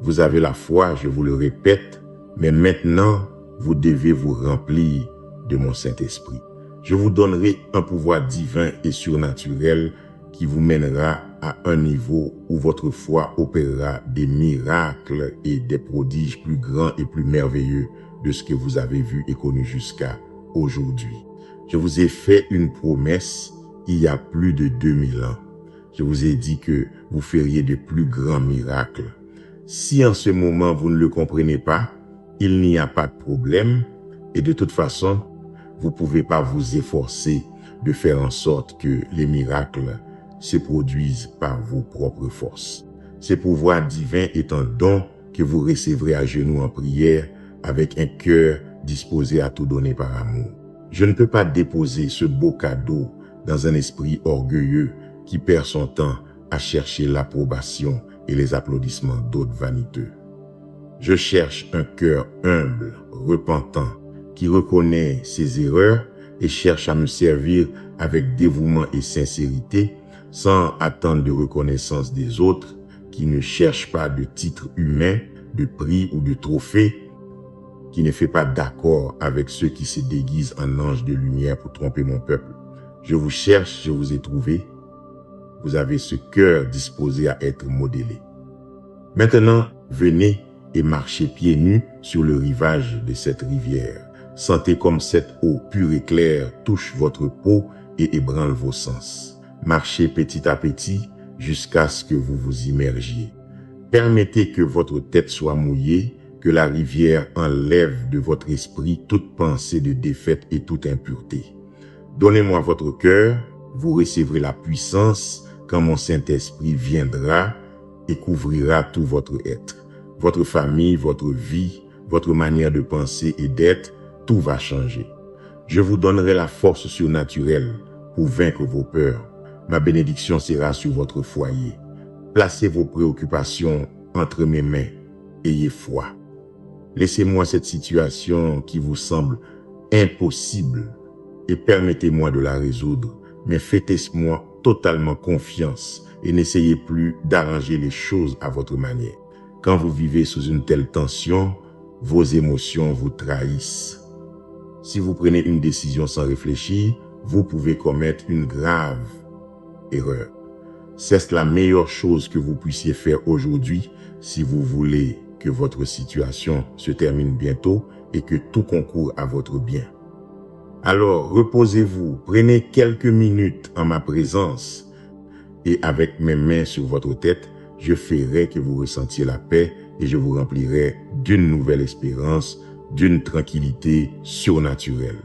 Vous avez la foi, je vous le répète, mais maintenant, vous devez vous remplir de mon Saint-Esprit. Je vous donnerai un pouvoir divin et surnaturel qui vous mènera à un niveau où votre foi opérera des miracles et des prodiges plus grands et plus merveilleux de ce que vous avez vu et connu jusqu'à aujourd'hui. Je vous ai fait une promesse il y a plus de 2000 ans. Je vous ai dit que vous feriez de plus grands miracles. Si en ce moment vous ne le comprenez pas, il n'y a pas de problème et de toute façon, vous ne pouvez pas vous efforcer de faire en sorte que les miracles se produisent par vos propres forces. Ce pouvoir divin est un don que vous recevrez à genoux en prière avec un cœur disposé à tout donner par amour. Je ne peux pas déposer ce beau cadeau dans un esprit orgueilleux qui perd son temps à chercher l'approbation et les applaudissements d'autres vaniteux. Je cherche un cœur humble, repentant, qui reconnaît ses erreurs et cherche à me servir avec dévouement et sincérité, sans attendre de reconnaissance des autres, qui ne cherche pas de titres humains, de prix ou de trophées, qui ne fait pas d'accord avec ceux qui se déguisent en anges de lumière pour tromper mon peuple. Je vous cherche, je vous ai trouvé. Vous avez ce cœur disposé à être modélé. Maintenant, venez et marchez pieds nus sur le rivage de cette rivière. Sentez comme cette eau pure et claire touche votre peau et ébranle vos sens. Marchez petit à petit jusqu'à ce que vous vous immergiez. Permettez que votre tête soit mouillée, que la rivière enlève de votre esprit toute pensée de défaite et toute impureté. Donnez-moi votre cœur, vous recevrez la puissance quand mon Saint-Esprit viendra et couvrira tout votre être. Votre famille, votre vie, votre manière de penser et d'être, tout va changer. Je vous donnerai la force surnaturelle pour vaincre vos peurs. Ma bénédiction sera sur votre foyer. Placez vos préoccupations entre mes mains. Ayez foi. Laissez-moi cette situation qui vous semble impossible et permettez-moi de la résoudre. Mais faites-moi totalement confiance et n'essayez plus d'arranger les choses à votre manière. Quand vous vivez sous une telle tension, vos émotions vous trahissent. Si vous prenez une décision sans réfléchir, vous pouvez commettre une grave erreur. C'est la meilleure chose que vous puissiez faire aujourd'hui si vous voulez que votre situation se termine bientôt et que tout concourt à votre bien. Alors, reposez-vous, prenez quelques minutes en ma présence et avec mes mains sur votre tête, je ferai que vous ressentiez la paix et je vous remplirai d'une nouvelle espérance, d'une tranquillité surnaturelle.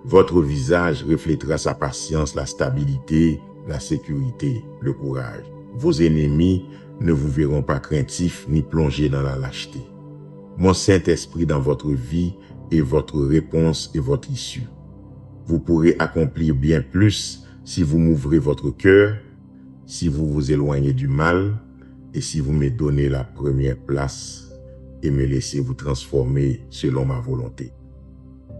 Votre visage reflétera sa patience, la stabilité, la sécurité, le courage. Vos ennemis ne vous verront pas craintifs ni plongés dans la lâcheté. Mon Saint-Esprit dans votre vie est votre réponse et votre issue. Vous pourrez accomplir bien plus si vous m'ouvrez votre cœur, si vous vous éloignez du mal et si vous me donnez la première place et me laissez vous transformer selon ma volonté.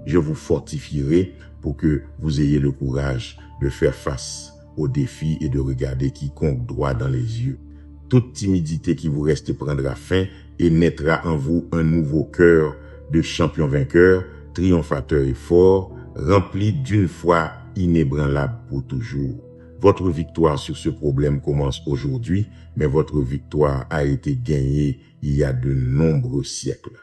Je vous fortifierai pour que vous ayez le courage de faire face aux défis et de regarder quiconque droit dans les yeux. Toute timidité qui vous reste prendra fin et naîtra en vous un nouveau cœur de champion vainqueur, triomphateur et fort, rempli d'une foi inébranlable pour toujours. Votre victoire sur ce problème commence aujourd'hui, mais votre victoire a été gagnée il y a de nombreux siècles.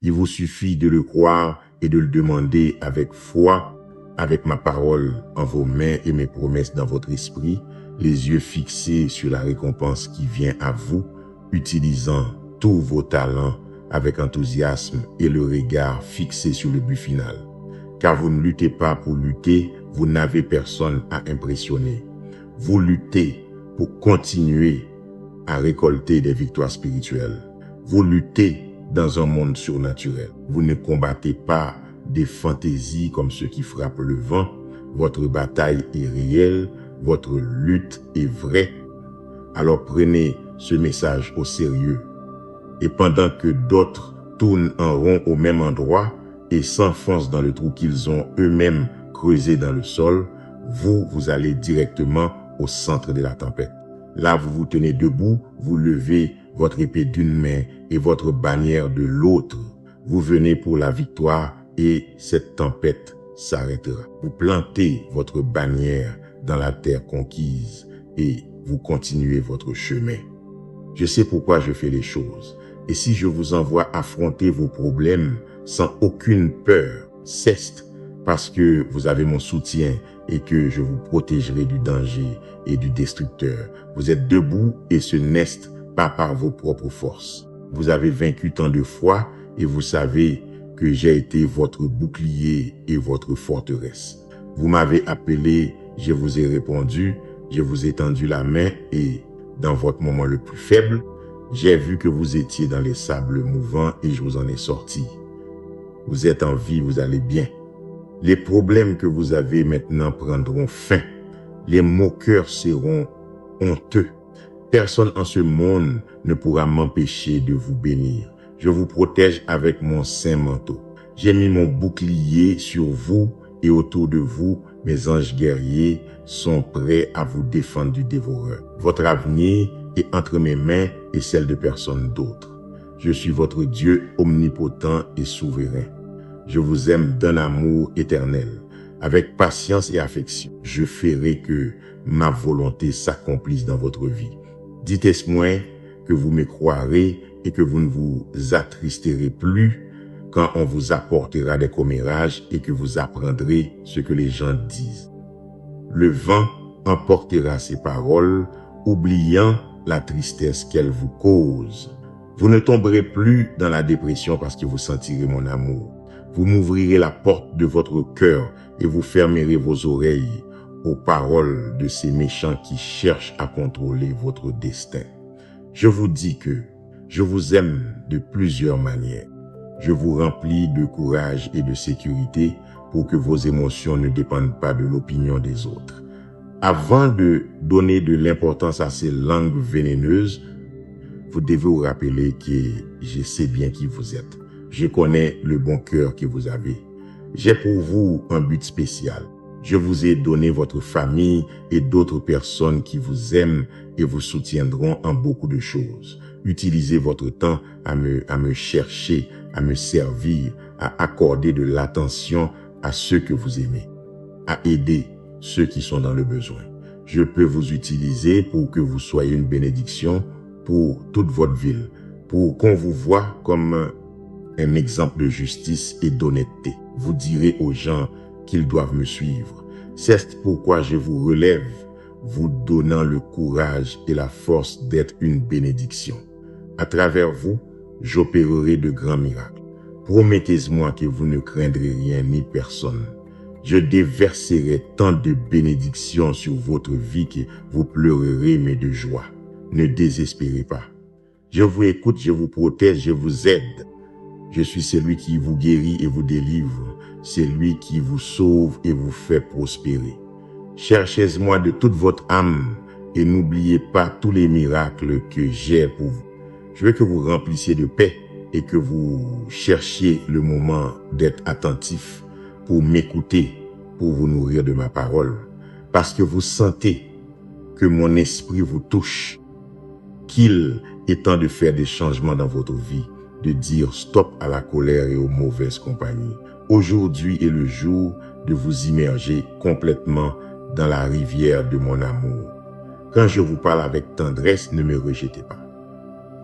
Il vous suffit de le croire et de le demander avec foi, avec ma parole en vos mains et mes promesses dans votre esprit, les yeux fixés sur la récompense qui vient à vous, utilisant tous vos talents avec enthousiasme et le regard fixé sur le but final. Car vous ne luttez pas pour lutter, vous n'avez personne à impressionner. Vous luttez pour continuer à récolter des victoires spirituelles. Vous luttez dans un monde surnaturel. Vous ne combattez pas des fantaisies comme ceux qui frappent le vent. Votre bataille est réelle, votre lutte est vraie. Alors prenez ce message au sérieux. Et pendant que d'autres tournent en rond au même endroit et s'enfoncent dans le trou qu'ils ont eux-mêmes creusé dans le sol, vous allez directement au centre de la tempête. Là, vous vous tenez debout, vous levez votre épée d'une main et votre bannière de l'autre. Vous venez pour la victoire et cette tempête s'arrêtera. Vous plantez votre bannière dans la terre conquise et vous continuez votre chemin. Je sais pourquoi je fais les choses. Et si je vous envoie affronter vos problèmes sans aucune peur, c'est parce que vous avez mon soutien et que je vous protégerai du danger et du destructeur. Vous êtes debout et ce n'est pas par vos propres forces. Vous avez vaincu tant de fois et vous savez que j'ai été votre bouclier et votre forteresse. Vous m'avez appelé, je vous ai répondu, je vous ai tendu la main et dans votre moment le plus faible, j'ai vu que vous étiez dans les sables mouvants et je vous en ai sorti. Vous êtes en vie, vous allez bien. Les problèmes que vous avez maintenant prendront fin. Les moqueurs seront honteux. Personne en ce monde ne pourra m'empêcher de vous bénir. Je vous protège avec mon saint manteau. J'ai mis mon bouclier sur vous et autour de vous, mes anges guerriers sont prêts à vous défendre du dévoreur. Votre avenir est entre mes mains et celles de personne d'autre. Je suis votre Dieu omnipotent et souverain. Je vous aime d'un amour éternel. Avec patience et affection, je ferai que ma volonté s'accomplisse dans votre vie. Dites-moi que vous me croirez et que vous ne vous attristerez plus quand on vous apportera des commérages et que vous apprendrez ce que les gens disent. Le vent emportera ces paroles, oubliant la tristesse qu'elles vous causent. Vous ne tomberez plus dans la dépression parce que vous sentirez mon amour. Vous m'ouvrirez la porte de votre cœur et vous fermerez vos oreilles aux paroles de ces méchants qui cherchent à contrôler votre destin. Je vous dis que je vous aime de plusieurs manières. Je vous remplis de courage et de sécurité pour que vos émotions ne dépendent pas de l'opinion des autres. Avant de donner de l'importance à ces langues vénéneuses, vous devez vous rappeler que je sais bien qui vous êtes. Je connais le bon cœur que vous avez. J'ai pour vous un but spécial. Je vous ai donné votre famille et d'autres personnes qui vous aiment et vous soutiendront en beaucoup de choses. Utilisez votre temps à me chercher, à me servir, à accorder de l'attention à ceux que vous aimez, à aider ceux qui sont dans le besoin. Je peux vous utiliser pour que vous soyez une bénédiction pour toute votre ville, pour qu'on vous voie comme un exemple de justice et d'honnêteté. Vous direz aux gens qu'ils doivent me suivre. C'est pourquoi je vous relève vous donnant le courage et la force d'être une bénédiction. À travers vous, j'opérerai de grands miracles. Promettez-moi que vous ne craindrez rien ni personne. Je déverserai tant de bénédictions sur votre vie que vous pleurerez, mais de joie. Ne désespérez pas. Je vous écoute, je vous protège, je vous aide. Je suis celui qui vous guérit et vous délivre, celui qui vous sauve et vous fait prospérer. Cherchez-moi de toute votre âme et n'oubliez pas tous les miracles que j'ai pour vous. Je veux que vous remplissiez de paix et que vous cherchiez le moment d'être attentif pour m'écouter, pour vous nourrir de ma parole, parce que vous sentez que mon esprit vous touche, qu'il est temps de faire des changements dans votre vie, de dire stop à la colère et aux mauvaises compagnies. Aujourd'hui est le jour de vous immerger complètement dans la rivière de mon amour. Quand je vous parle avec tendresse, ne me rejetez pas.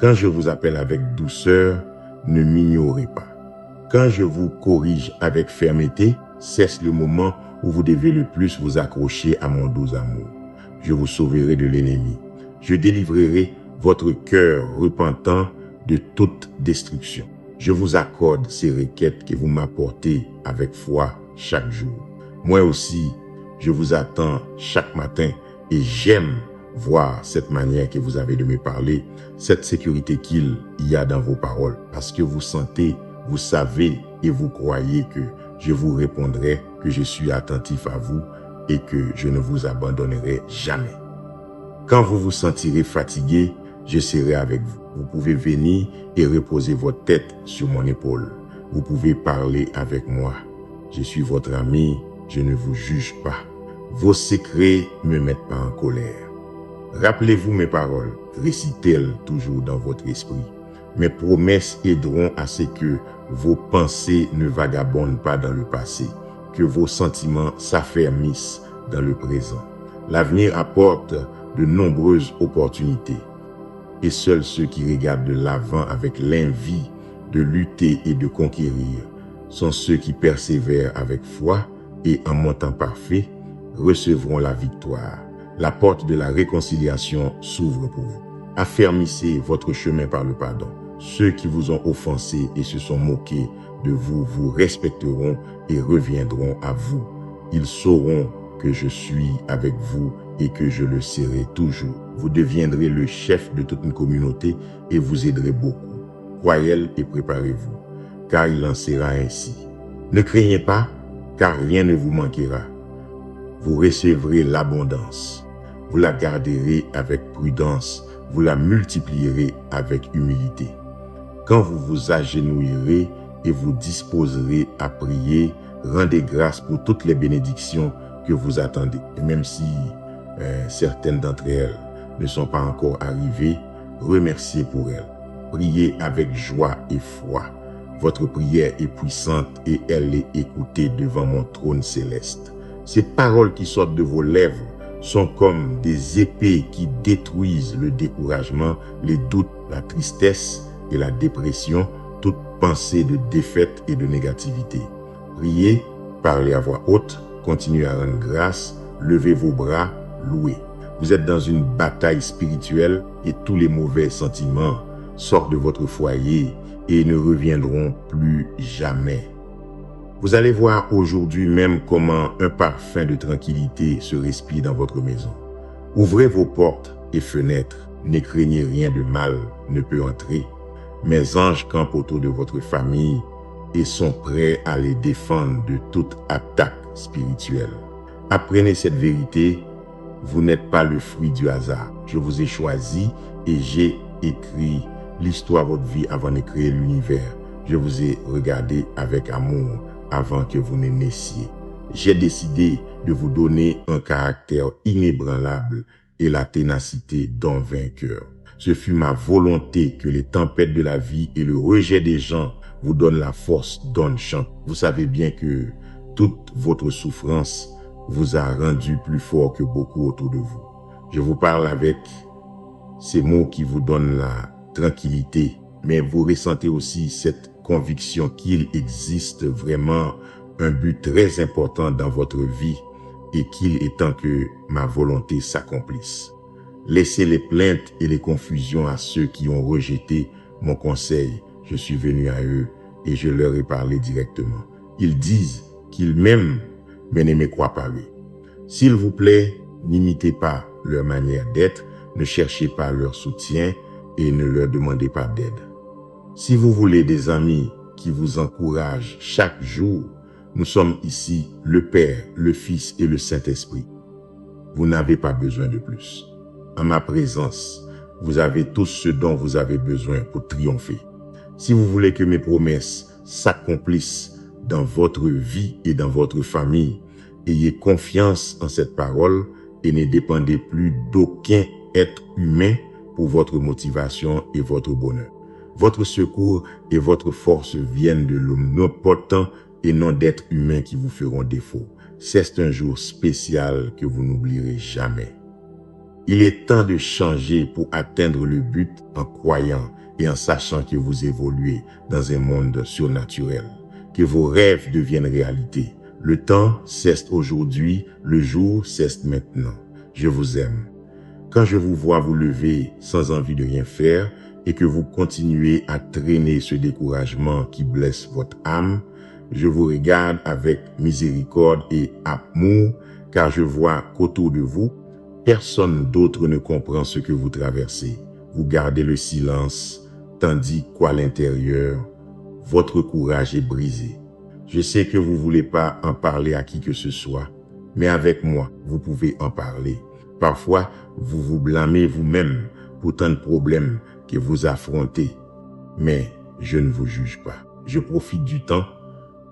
Quand je vous appelle avec douceur, ne m'ignorez pas. Quand je vous corrige avec fermeté, c'est le moment où vous devez le plus vous accrocher à mon doux amour. Je vous sauverai de l'ennemi. Je délivrerai votre cœur repentant de toute destruction. Je vous accorde ces requêtes que vous m'apportez avec foi chaque jour. Moi aussi, je vous attends chaque matin et j'aime voir cette manière que vous avez de me parler, cette sécurité qu'il y a dans vos paroles, parce que vous sentez, vous savez et vous croyez que je vous répondrai, que je suis attentif à vous et que je ne vous abandonnerai jamais. Quand vous vous sentirez fatigué, je serai avec vous. Vous pouvez venir et reposer votre tête sur mon épaule. Vous pouvez parler avec moi. Je suis votre ami, je ne vous juge pas. Vos secrets ne me mettent pas en colère. Rappelez-vous mes paroles, récitez-les toujours dans votre esprit. Mes promesses aideront à ce que vos pensées ne vagabondent pas dans le passé, que vos sentiments s'affermissent dans le présent. L'avenir apporte de nombreuses opportunités. Et seuls ceux qui regardent de l'avant avec l'envie de lutter et de conquérir sont ceux qui persévèrent avec foi et en mon temps parfait recevront la victoire. La porte de la réconciliation s'ouvre pour vous. Affermissez votre chemin par le pardon. Ceux qui vous ont offensé et se sont moqués de vous vous respecteront et reviendront à vous. Ils sauront que je suis avec vous et que je le serai toujours. Vous deviendrez le chef de toute une communauté et vous aiderez beaucoup. Croyez-le et préparez-vous, car il en sera ainsi. Ne craignez pas, car rien ne vous manquera. Vous recevrez l'abondance. Vous la garderez avec prudence. Vous la multiplierez avec humilité. Quand vous vous agenouillerez et vous disposerez à prier, rendez grâce pour toutes les bénédictions que vous attendez. Et même si certaines d'entre elles ne sont pas encore arrivées, remerciez pour elles. Priez avec joie et foi. Votre prière est puissante et elle est écoutée devant mon trône céleste. Ces paroles qui sortent de vos lèvres sont comme des épées qui détruisent le découragement, les doutes, la tristesse et la dépression, toute pensée de défaite et de négativité. Priez, parlez à voix haute, continuez à rendre grâce, levez vos bras, louez. Vous êtes dans une bataille spirituelle et tous les mauvais sentiments sortent de votre foyer et ne reviendront plus jamais. Vous allez voir aujourd'hui même comment un parfum de tranquillité se respire dans votre maison. Ouvrez vos portes et fenêtres, ne craignez rien de mal ne peut entrer. Mes anges campent autour de votre famille et sont prêts à les défendre de toute attaque spirituelle. Apprenez cette vérité, vous n'êtes pas le fruit du hasard. Je vous ai choisi et j'ai écrit l'histoire de votre vie avant de créer l'univers. Je vous ai regardé avec amour avant que vous ne naissiez. J'ai décidé de vous donner un caractère inébranlable et la ténacité d'un vainqueur. Ce fut ma volonté que les tempêtes de la vie et le rejet des gens vous donnent la force d'un chant. Vous savez bien que toute votre souffrance vous a rendu plus fort que beaucoup autour de vous. Je vous parle avec ces mots qui vous donnent la tranquillité, mais vous ressentez aussi cette conviction qu'il existe vraiment un but très important dans votre vie et qu'il est temps que ma volonté s'accomplisse. Laissez les plaintes et les confusions à ceux qui ont rejeté mon conseil. Je suis venu à eux et je leur ai parlé directement. Ils disent qu'ils m'aiment, mais ne me croient pas eux. S'il vous plaît, n'imitez pas leur manière d'être, ne cherchez pas leur soutien et ne leur demandez pas d'aide. Si vous voulez des amis qui vous encouragent chaque jour, nous sommes ici le Père, le Fils et le Saint-Esprit. Vous n'avez pas besoin de plus. En ma présence, vous avez tout ce dont vous avez besoin pour triompher. Si vous voulez que mes promesses s'accomplissent dans votre vie et dans votre famille, ayez confiance en cette parole et ne dépendez plus d'aucun être humain pour votre motivation et votre bonheur. Votre secours et votre force viennent de l'omnipotent et non d'êtres humains qui vous feront défaut. C'est un jour spécial que vous n'oublierez jamais. Il est temps de changer pour atteindre le but en croyant et en sachant que vous évoluez dans un monde surnaturel, que vos rêves deviennent réalité. Le temps cesse aujourd'hui, le jour cesse maintenant. Je vous aime. Quand je vous vois vous lever sans envie de rien faire et que vous continuez à traîner ce découragement qui blesse votre âme, je vous regarde avec miséricorde et amour, car je vois qu'autour de vous, personne d'autre ne comprend ce que vous traversez. Vous gardez le silence, tandis qu'à l'intérieur, votre courage est brisé. Je sais que vous ne voulez pas en parler à qui que ce soit, mais avec moi, vous pouvez en parler. Parfois, vous vous blâmez vous-même pour tant de problèmes que vous affrontez. Mais je ne vous juge pas. Je profite du temps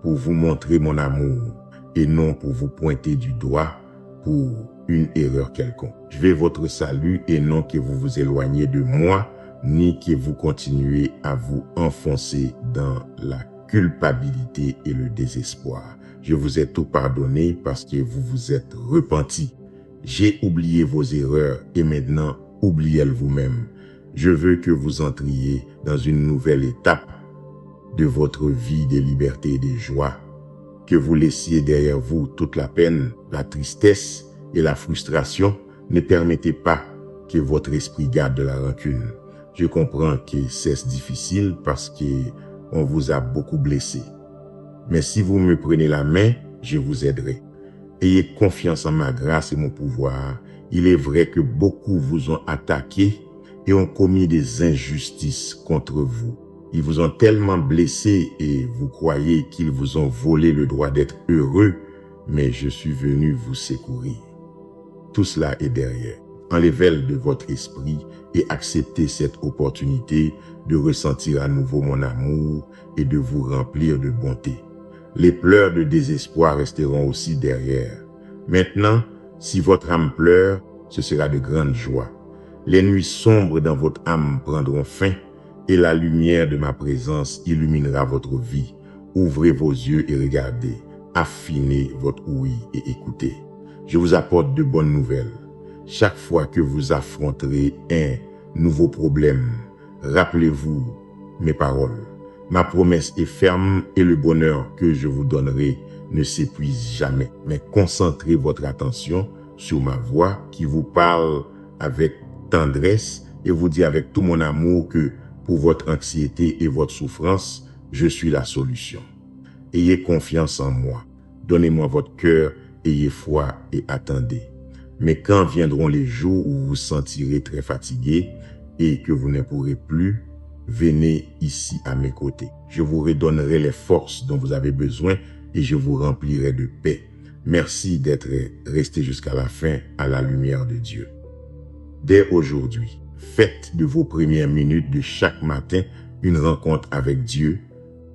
pour vous montrer mon amour et non pour vous pointer du doigt pour une erreur quelconque. Je veux votre salut et non que vous vous éloigniez de moi, ni que vous continuez à vous enfoncer dans la culpabilité et le désespoir. Je vous ai tout pardonné parce que vous vous êtes repenti. J'ai oublié vos erreurs et maintenant, oubliez-les vous-même. Je veux que vous entriez dans une nouvelle étape de votre vie de liberté et de joie, que vous laissiez derrière vous toute la peine, la tristesse et la frustration. Ne permettez pas que votre esprit garde de la rancune. Je comprends que c'est difficile parce que on vous a beaucoup blessé. Mais si vous me prenez la main, je vous aiderai. Ayez confiance en ma grâce et mon pouvoir. Il est vrai que beaucoup vous ont attaqué et ont commis des injustices contre vous. Ils vous ont tellement blessé et vous croyez qu'ils vous ont volé le droit d'être heureux, mais je suis venu vous secourir. Tout cela est derrière. Enlevez-le de votre esprit et acceptez cette opportunité de ressentir à nouveau mon amour et de vous remplir de bonté. Les pleurs de désespoir resteront aussi derrière. Maintenant, si votre âme pleure, ce sera de grande joie. Les nuits sombres dans votre âme prendront fin et la lumière de ma présence illuminera votre vie. Ouvrez vos yeux et regardez. Affinez votre ouïe et écoutez. Je vous apporte de bonnes nouvelles. Chaque fois que vous affronterez un nouveau problème, rappelez-vous mes paroles. Ma promesse est ferme et le bonheur que je vous donnerai ne s'épuise jamais. Mais concentrez votre attention sur ma voix qui vous parle avec tendresse et vous dit avec tout mon amour que pour votre anxiété et votre souffrance, je suis la solution. Ayez confiance en moi. Donnez-moi votre cœur, ayez foi et attendez. Mais quand viendront les jours où vous vous sentirez très fatigué et que vous ne pourrez plus, venez ici à mes côtés. Je vous redonnerai les forces dont vous avez besoin et je vous remplirai de paix. Merci d'être resté jusqu'à la fin à la lumière de Dieu. Dès aujourd'hui, faites de vos premières minutes de chaque matin une rencontre avec Dieu.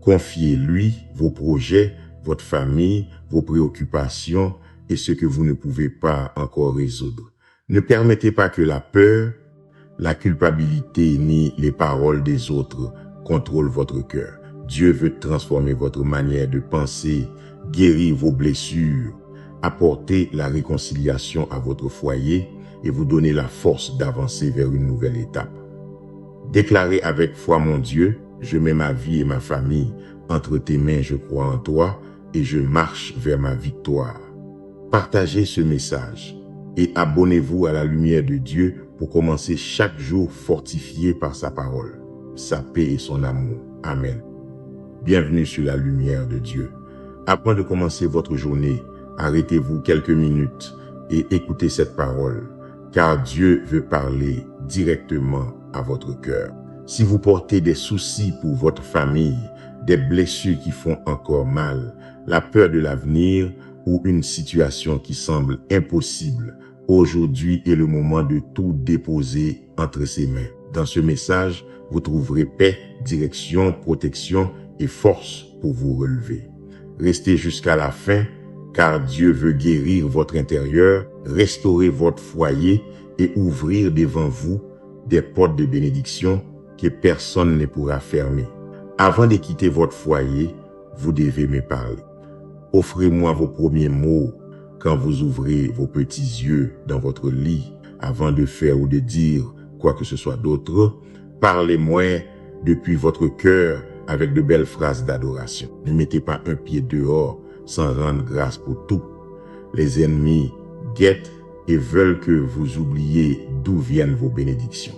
Confiez-lui vos projets, votre famille, vos préoccupations et ce que vous ne pouvez pas encore résoudre. Ne permettez pas que la peur, la culpabilité ni les paroles des autres contrôlent votre cœur. Dieu veut transformer votre manière de penser, guérir vos blessures, apporter la réconciliation à votre foyer et vous donner la force d'avancer vers une nouvelle étape. Déclarez avec foi, mon Dieu, je mets ma vie et ma famille entre tes mains, je crois en toi et je marche vers ma victoire. Partagez ce message et abonnez-vous à la lumière de Dieu pour commencer chaque jour fortifié par sa parole, sa paix et son amour. Amen. Bienvenue sur la lumière de Dieu. Avant de commencer votre journée, arrêtez-vous quelques minutes et écoutez cette parole, car Dieu veut parler directement à votre cœur. Si vous portez des soucis pour votre famille, des blessures qui font encore mal, la peur de l'avenir ou une situation qui semble impossible, aujourd'hui est le moment de tout déposer entre ses mains. Dans ce message, vous trouverez paix, direction, protection et force pour vous relever. Restez jusqu'à la fin, car Dieu veut guérir votre intérieur, restaurer votre foyer et ouvrir devant vous des portes de bénédiction que personne ne pourra fermer. Avant de quitter votre foyer, vous devez me parler. Offrez-moi vos premiers mots quand vous ouvrez vos petits yeux dans votre lit avant de faire ou de dire quoi que ce soit d'autre. Parlez-moi depuis votre cœur avec de belles phrases d'adoration. Ne mettez pas un pied dehors sans rendre grâce pour tout. Les ennemis guettent et veulent que vous oubliez d'où viennent vos bénédictions.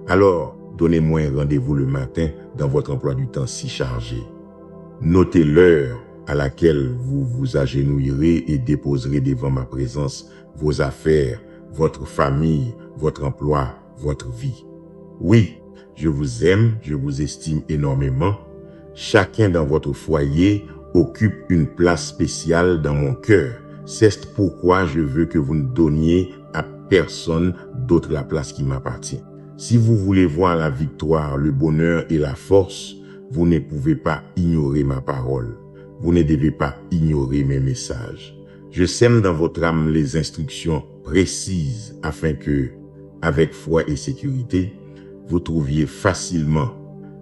Alors, donnez-moi un rendez-vous le matin dans votre emploi du temps si chargé. Notez l'heure à laquelle vous vous agenouillerez et déposerez devant ma présence vos affaires, votre famille, votre emploi, votre vie. Oui, je vous aime, je vous estime énormément. Chacun dans votre foyer occupe une place spéciale dans mon cœur. C'est pourquoi je veux que vous ne donniez à personne d'autre la place qui m'appartient. Si vous voulez voir la victoire, le bonheur et la force, vous ne pouvez pas ignorer ma parole. Vous ne devez pas ignorer mes messages. Je sème dans votre âme les instructions précises afin que, avec foi et sécurité, vous trouviez facilement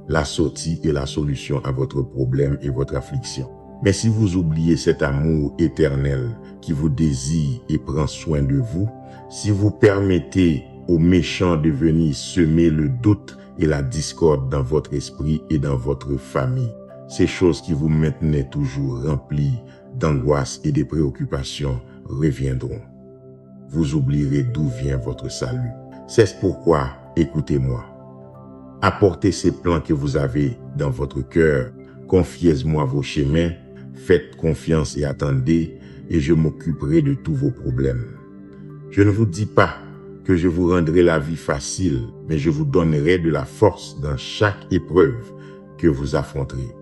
la sortie et la solution à votre problème et votre affliction. Mais si vous oubliez cet amour éternel qui vous désire et prend soin de vous, si vous permettez aux méchants de venir semer le doute et la discorde dans votre esprit et dans votre famille, ces choses qui vous maintenaient toujours remplis d'angoisse et de préoccupations reviendront. Vous oublierez d'où vient votre salut. C'est pourquoi, écoutez-moi. Apportez ces plans que vous avez dans votre cœur. Confiez-moi vos chemins. Faites confiance et attendez, et je m'occuperai de tous vos problèmes. Je ne vous dis pas que je vous rendrai la vie facile, mais je vous donnerai de la force dans chaque épreuve que vous affronterez.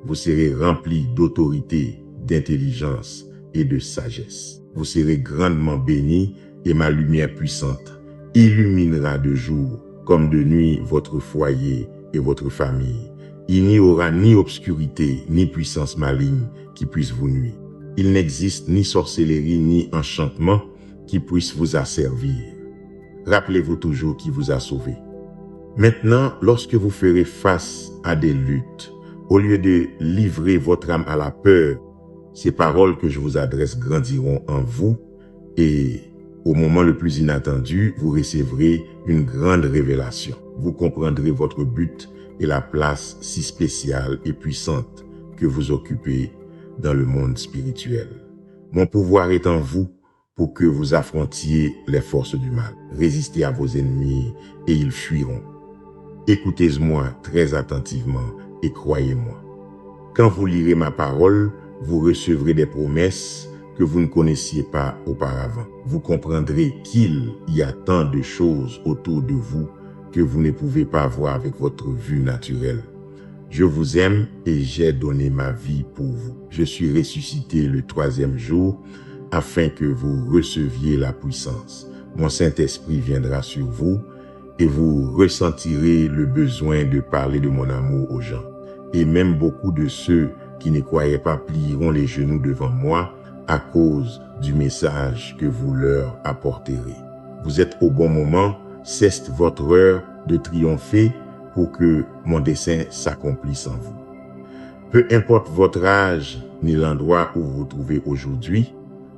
Vous serez remplis d'autorité, d'intelligence et de sagesse. Vous serez grandement bénis et ma lumière puissante illuminera de jour comme de nuit votre foyer et votre famille. Il n'y aura ni obscurité ni puissance maligne qui puisse vous nuire. Il n'existe ni sorcellerie ni enchantement qui puisse vous asservir. Rappelez-vous toujours qui vous a sauvé. Maintenant, lorsque vous ferez face à des luttes, au lieu de livrer votre âme à la peur, ces paroles que je vous adresse grandiront en vous et au moment le plus inattendu, vous recevrez une grande révélation. Vous comprendrez votre but et la place si spéciale et puissante que vous occupez dans le monde spirituel. Mon pouvoir est en vous pour que vous affrontiez les forces du mal. Résistez à vos ennemis et ils fuiront. Écoutez-moi très attentivement et croyez-moi. Quand vous lirez ma parole, vous recevrez des promesses que vous ne connaissiez pas auparavant. Vous comprendrez qu'il y a tant de choses autour de vous que vous ne pouvez pas voir avec votre vue naturelle. Je vous aime et j'ai donné ma vie pour vous. Je suis ressuscité le 3e jour afin que vous receviez la puissance. Mon Saint-Esprit viendra sur vous et vous ressentirez le besoin de parler de mon amour aux gens. Et même beaucoup de ceux qui ne croyaient pas plieront les genoux devant moi à cause du message que vous leur apporterez. Vous êtes au bon moment, c'est votre heure de triompher pour que mon dessein s'accomplisse en vous. Peu importe votre âge ni l'endroit où vous vous trouvez aujourd'hui,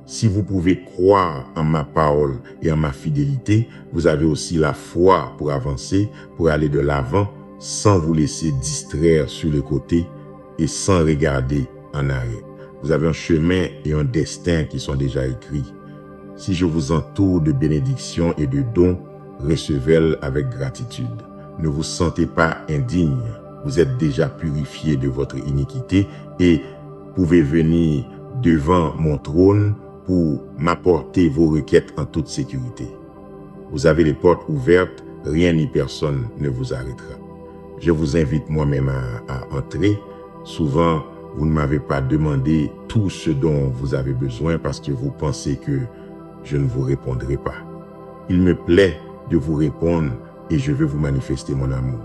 si vous pouvez croire en ma parole et en ma fidélité, vous avez aussi la foi pour avancer, pour aller de l'avant, sans vous laisser distraire sur le côté et sans regarder en arrière. Vous avez un chemin et un destin qui sont déjà écrits. Si je vous entoure de bénédictions et de dons, recevez-les avec gratitude. Ne vous sentez pas indigne. Vous êtes déjà purifié de votre iniquité et pouvez venir devant mon trône pour m'apporter vos requêtes en toute sécurité. Vous avez les portes ouvertes, rien ni personne ne vous arrêtera. Je vous invite moi-même à entrer. Souvent, vous ne m'avez pas demandé tout ce dont vous avez besoin parce que vous pensez que je ne vous répondrai pas. Il me plaît de vous répondre et je veux vous manifester mon amour.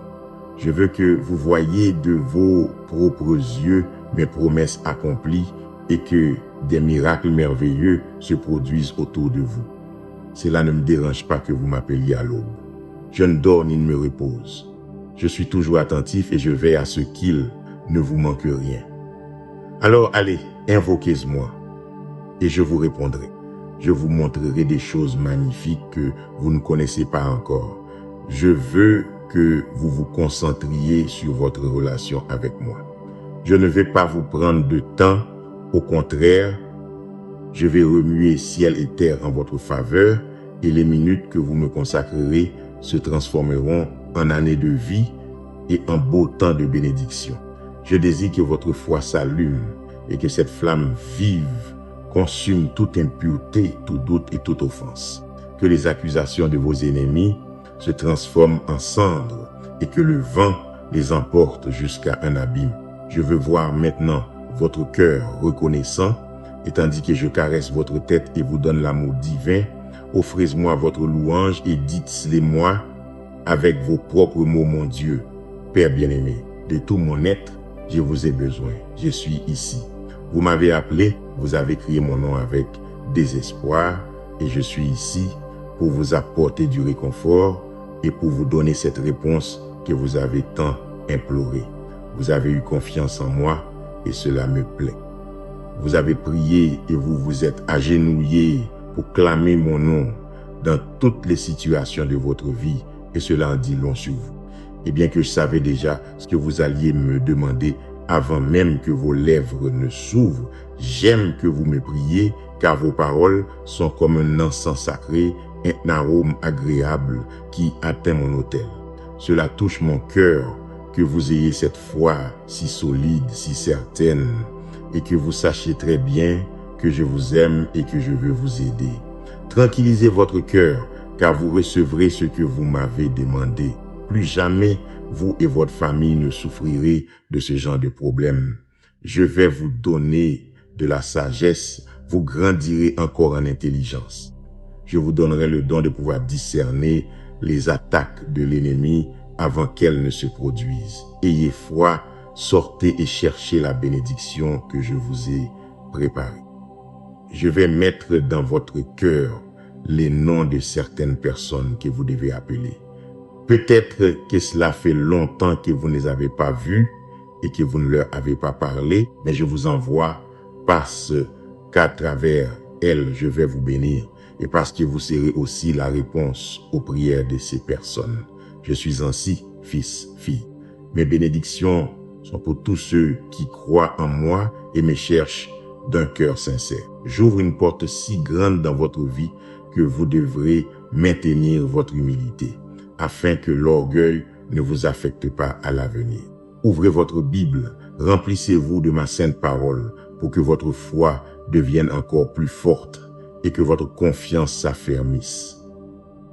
Je veux que vous voyiez de vos propres yeux mes promesses accomplies et que des miracles merveilleux se produisent autour de vous. Cela ne me dérange pas que vous m'appeliez à l'aube. Je ne dors ni ne me repose. Je suis toujours attentif et je veille à ce qu'il ne vous manque rien. Alors allez, invoquez-moi et je vous répondrai. Je vous montrerai des choses magnifiques que vous ne connaissez pas encore. Je veux que vous vous concentriez sur votre relation avec moi. Je ne vais pas vous prendre de temps, au contraire, je vais remuer ciel et terre en votre faveur et les minutes que vous me consacrerez se transformeront en années de vie et en beau temps de bénédiction. Je désire que votre foi s'allume et que cette flamme vive consume toute impureté, tout doute et toute offense. Que les accusations de vos ennemis se transforment en cendres et que le vent les emporte jusqu'à un abîme. Je veux voir maintenant votre cœur reconnaissant et tandis que je caresse votre tête et vous donne l'amour divin, offrez-moi votre louange et dites-les-moi avec vos propres mots, mon Dieu. Père bien-aimé, de tout mon être, je vous ai besoin. Je suis ici. Vous m'avez appelé, vous avez crié mon nom avec désespoir et je suis ici pour vous apporter du réconfort et pour vous donner cette réponse que vous avez tant implorée. Vous avez eu confiance en moi et cela me plaît. Vous avez prié et vous vous êtes agenouillé pour clamer mon nom dans toutes les situations de votre vie et cela en dit long sur vous. Et bien que je savais déjà ce que vous alliez me demander avant même que vos lèvres ne s'ouvrent, j'aime que vous me priez car vos paroles sont comme un encens sacré, un arôme agréable qui atteint mon autel. Cela touche mon cœur que vous ayez cette foi si solide, si certaine et que vous sachiez très bien que je vous aime et que je veux vous aider. Tranquillisez votre cœur car vous recevrez ce que vous m'avez demandé. Plus jamais vous et votre famille ne souffrirez de ce genre de problème. Je vais vous donner de la sagesse, vous grandirez encore en intelligence. Je vous donnerai le don de pouvoir discerner les attaques de l'ennemi avant qu'elles ne se produisent. Ayez foi, sortez et cherchez la bénédiction que je vous ai préparée. Je vais mettre dans votre cœur les noms de certaines personnes que vous devez appeler. Peut-être que cela fait longtemps que vous ne les avez pas vus et que vous ne leur avez pas parlé, mais je vous envoie parce qu'à travers elles, je vais vous bénir et parce que vous serez aussi la réponse aux prières de ces personnes. Je suis ainsi, fils, fille. Mes bénédictions sont pour tous ceux qui croient en moi et me cherchent d'un cœur sincère. J'ouvre une porte si grande dans votre vie que vous devrez maintenir votre humilité, afin que l'orgueil ne vous affecte pas à l'avenir. Ouvrez votre Bible, remplissez-vous de ma sainte parole pour que votre foi devienne encore plus forte et que votre confiance s'affermisse.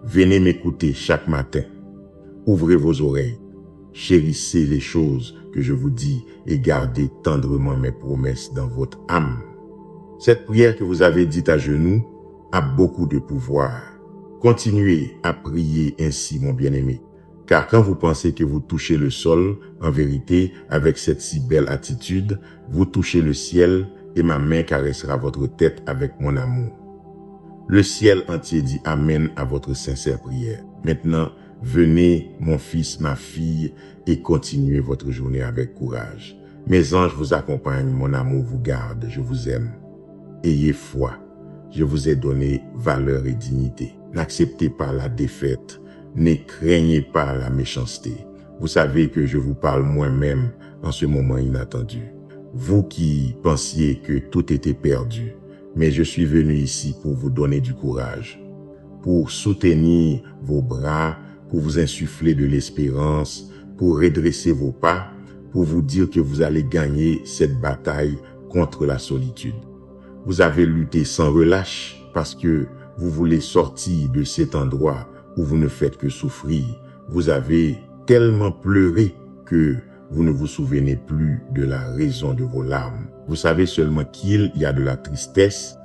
Venez m'écouter chaque matin. Ouvrez vos oreilles, chérissez les choses que je vous dis et gardez tendrement mes promesses dans votre âme. Cette prière que vous avez dite à genoux a beaucoup de pouvoir. Continuez à prier ainsi, mon bien-aimé, car quand vous pensez que vous touchez le sol, en vérité, avec cette si belle attitude, vous touchez le ciel et ma main caressera votre tête avec mon amour. Le ciel entier dit Amen à votre sincère prière. Maintenant, venez, mon fils, ma fille, et continuez votre journée avec courage. Mes anges vous accompagnent, mon amour vous garde, je vous aime. Ayez foi, je vous ai donné valeur et dignité. N'acceptez pas la défaite, ne craignez pas la méchanceté. Vous savez que je vous parle moi-même en ce moment inattendu. Vous qui pensiez que tout était perdu, mais je suis venu ici pour vous donner du courage, pour soutenir vos bras, pour vous insuffler de l'espérance, pour redresser vos pas, pour vous dire que vous allez gagner cette bataille contre la solitude. Vous avez lutté sans relâche parce que vous voulez sortir de cet endroit où vous ne faites que souffrir. Vous avez tellement pleuré que vous ne vous souvenez plus de la raison de vos larmes. Vous savez seulement qu'il y a de la tristesse,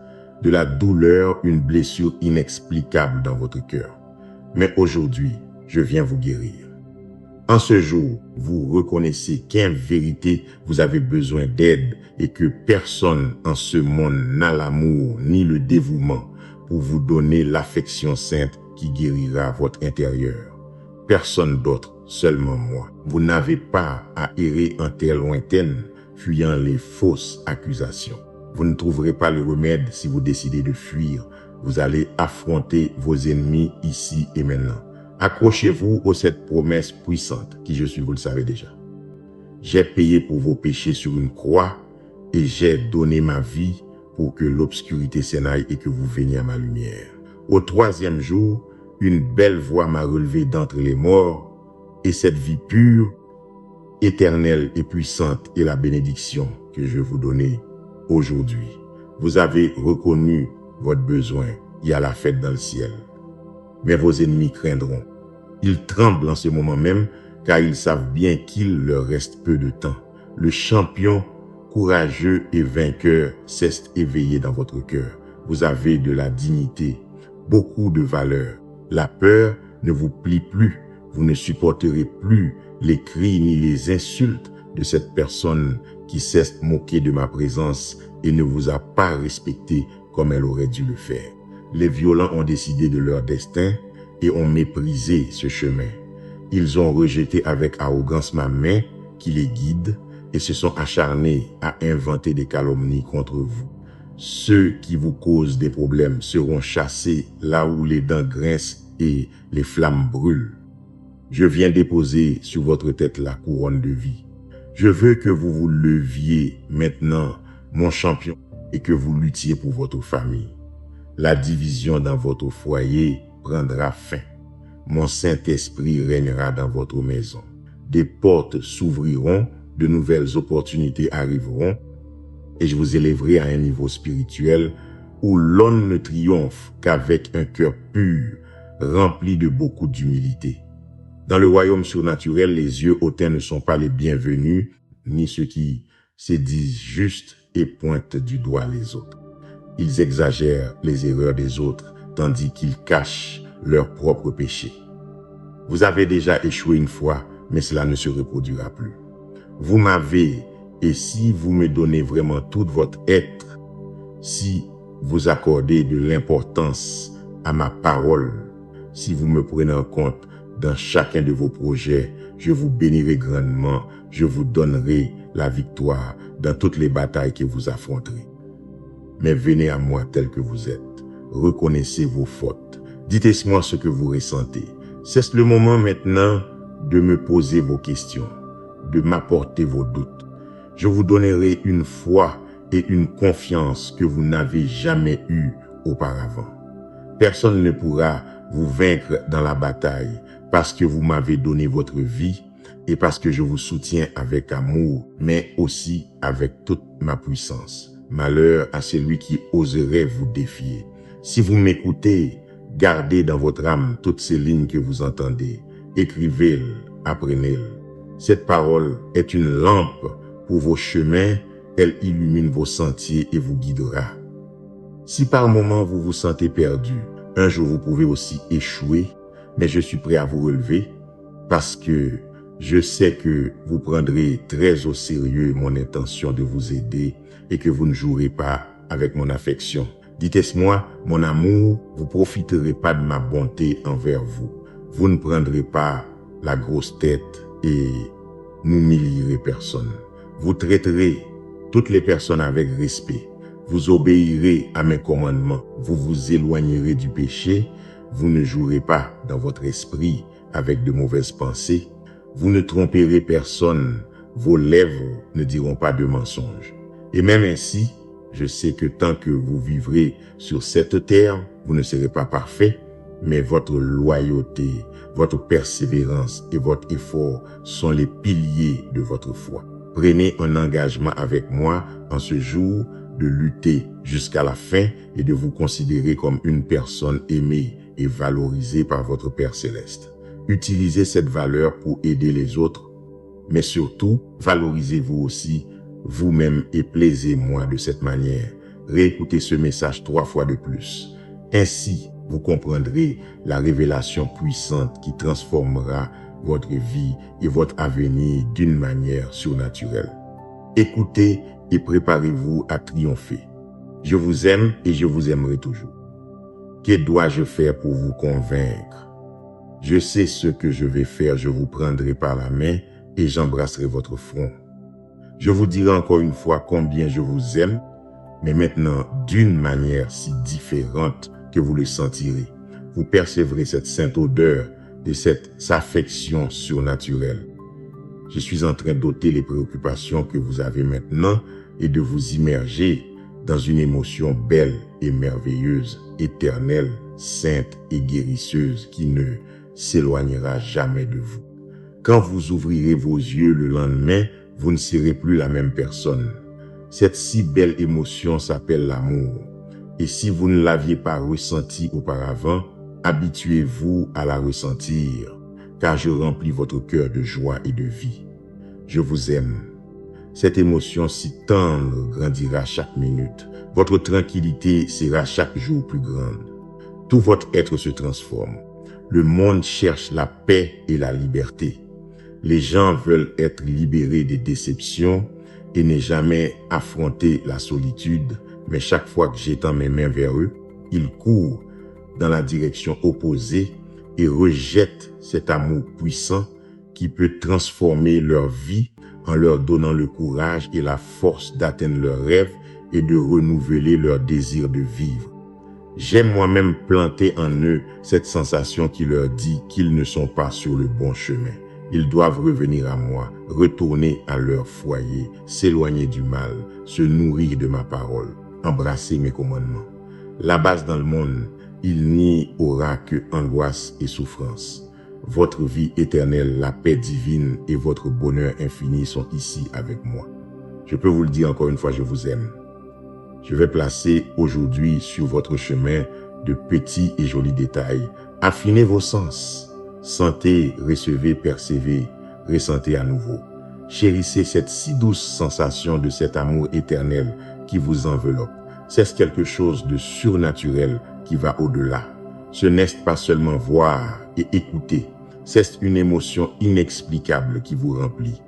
de la douleur, une blessure inexplicable dans votre cœur. Mais aujourd'hui, je viens vous guérir. En ce jour, vous reconnaissez qu'en vérité, vous avez besoin d'aide et que personne en ce monde n'a l'amour ni le dévouement pour vous donner l'affection sainte qui guérira votre intérieur. Personne d'autre, seulement moi. Vous n'avez pas à errer en terre lointaine, fuyant les fausses accusations. Vous ne trouverez pas le remède si vous décidez de fuir. Vous allez affronter vos ennemis ici et maintenant. Accrochez-vous à cette promesse puissante qui je suis, vous le savez déjà. J'ai payé pour vos péchés sur une croix et j'ai donné ma vie pour que l'obscurité s'en aille et que vous veniez à ma lumière. Au troisième jour, une belle voix m'a relevé d'entre les morts et cette vie pure, éternelle et puissante est la bénédiction que je vous donne aujourd'hui. Vous avez reconnu votre besoin. Il y a la fête dans le ciel. Mais vos ennemis craindront. Ils tremblent en ce moment même, car ils savent bien qu'il leur reste peu de temps. Le champion courageux et vainqueur s'est éveillé dans votre cœur. Vous avez de la dignité, beaucoup de valeur. La peur ne vous plie plus. Vous ne supporterez plus les cris ni les insultes de cette personne qui s'est moquée de ma présence et ne vous a pas respecté comme elle aurait dû le faire. Les violents ont décidé de leur destin et ont méprisé ce chemin. Ils ont rejeté avec arrogance ma main qui les guide et se sont acharnés à inventer des calomnies contre vous. Ceux qui vous causent des problèmes seront chassés là où les dents grincent et les flammes brûlent. Je viens déposer sur votre tête la couronne de vie. Je veux que vous vous leviez maintenant, mon champion, et que vous luttiez pour votre famille. La division dans votre foyer prendra fin. Mon Saint-Esprit régnera dans votre maison. Des portes s'ouvriront, de nouvelles opportunités arriveront, et je vous élèverai à un niveau spirituel où l'homme ne triomphe qu'avec un cœur pur, rempli de beaucoup d'humilité. Dans le royaume surnaturel, les yeux hautains ne sont pas les bienvenus, ni ceux qui se disent justes et pointent du doigt les autres. Ils exagèrent les erreurs des autres, tandis qu'ils cachent leurs propres péchés. Vous avez déjà échoué une fois, mais cela ne se reproduira plus. Vous m'avez, et si vous me donnez vraiment tout votre être, si vous accordez de l'importance à ma parole, si vous me prenez en compte dans chacun de vos projets, je vous bénirai grandement, je vous donnerai la victoire dans toutes les batailles que vous affronterez. Mais venez à moi tel que vous êtes, reconnaissez vos fautes, dites-moi ce que vous ressentez. C'est le moment maintenant de me poser vos questions, de m'apporter vos doutes. Je vous donnerai une foi et une confiance que vous n'avez jamais eue auparavant. Personne ne pourra vous vaincre dans la bataille parce que vous m'avez donné votre vie et parce que je vous soutiens avec amour, mais aussi avec toute ma puissance. Malheur à celui qui oserait vous défier. Si vous m'écoutez, gardez dans votre âme toutes ces lignes que vous entendez. Écrivez-les, apprenez-les. Cette parole est une lampe pour vos chemins, elle illumine vos sentiers et vous guidera. Si par moment vous vous sentez perdu, un jour vous pouvez aussi échouer, mais je suis prêt à vous relever parce que je sais que vous prendrez très au sérieux mon intention de vous aider et que vous ne jouerez pas avec mon affection. Dites-moi, mon amour, vous profiterez pas de ma bonté envers vous. Vous ne prendrez pas la grosse tête et n'humilierez personne. Vous traiterez toutes les personnes avec respect. Vous obéirez à mes commandements. Vous vous éloignerez du péché. Vous ne jouerez pas dans votre esprit avec de mauvaises pensées. Vous ne tromperez personne vos lèvres ne diront pas de mensonges. Et même ainsi, je sais que tant que vous vivrez sur cette terre, vous ne serez pas parfait, mais votre loyauté, votre persévérance et votre effort sont les piliers de votre foi. Prenez un engagement avec moi en ce jour de lutter jusqu'à la fin et de vous considérer comme une personne aimée et valorisée par votre Père céleste. Utilisez cette valeur pour aider les autres, mais surtout, valorisez-vous aussi vous-même et plaisez-moi de cette manière. Réécoutez ce message 3 fois de plus. Ainsi, vous comprendrez la révélation puissante qui transformera votre vie et votre avenir d'une manière surnaturelle. Écoutez et préparez-vous à triompher. Je vous aime et je vous aimerai toujours. Que dois-je faire pour vous convaincre? Je sais ce que je vais faire, je vous prendrai par la main et j'embrasserai votre front. Je vous dirai encore une fois combien je vous aime, mais maintenant d'une manière si différente que vous le sentirez. Vous percevrez cette sainte odeur de cette affection surnaturelle. Je suis en train d'ôter les préoccupations que vous avez maintenant et de vous immerger dans une émotion belle et merveilleuse, éternelle, sainte et guérisseuse qui ne s'éloignera jamais de vous. Quand vous ouvrirez vos yeux le lendemain, vous ne serez plus la même personne. Cette si belle émotion s'appelle l'amour. Et si vous ne l'aviez pas ressentie auparavant, habituez-vous à la ressentir, car je remplis votre cœur de joie et de vie. Je vous aime. Cette émotion si tendre grandira chaque minute. Votre tranquillité sera chaque jour plus grande. Tout votre être se transforme. Le monde cherche la paix et la liberté. Les gens veulent être libérés des déceptions et ne jamais affronter la solitude, mais chaque fois que j'étends mes mains vers eux, ils courent dans la direction opposée et rejettent cet amour puissant qui peut transformer leur vie en leur donnant le courage et la force d'atteindre leurs rêves et de renouveler leur désir de vivre. J'aime moi-même planter en eux cette sensation qui leur dit qu'ils ne sont pas sur le bon chemin. Ils doivent revenir à moi, retourner à leur foyer, s'éloigner du mal, se nourrir de ma parole, embrasser mes commandements. Là-bas dans le monde, il n'y aura que angoisse et souffrance. Votre vie éternelle, la paix divine et votre bonheur infini sont ici avec moi. Je peux vous le dire encore une fois, je vous aime. Je vais placer aujourd'hui sur votre chemin de petits et jolis détails. Affinez vos sens. Sentez, recevez, percevez, ressentez à nouveau. Chérissez cette si douce sensation de cet amour éternel qui vous enveloppe. C'est quelque chose de surnaturel qui va au-delà. Ce n'est pas seulement voir et écouter. C'est une émotion inexplicable qui vous remplit,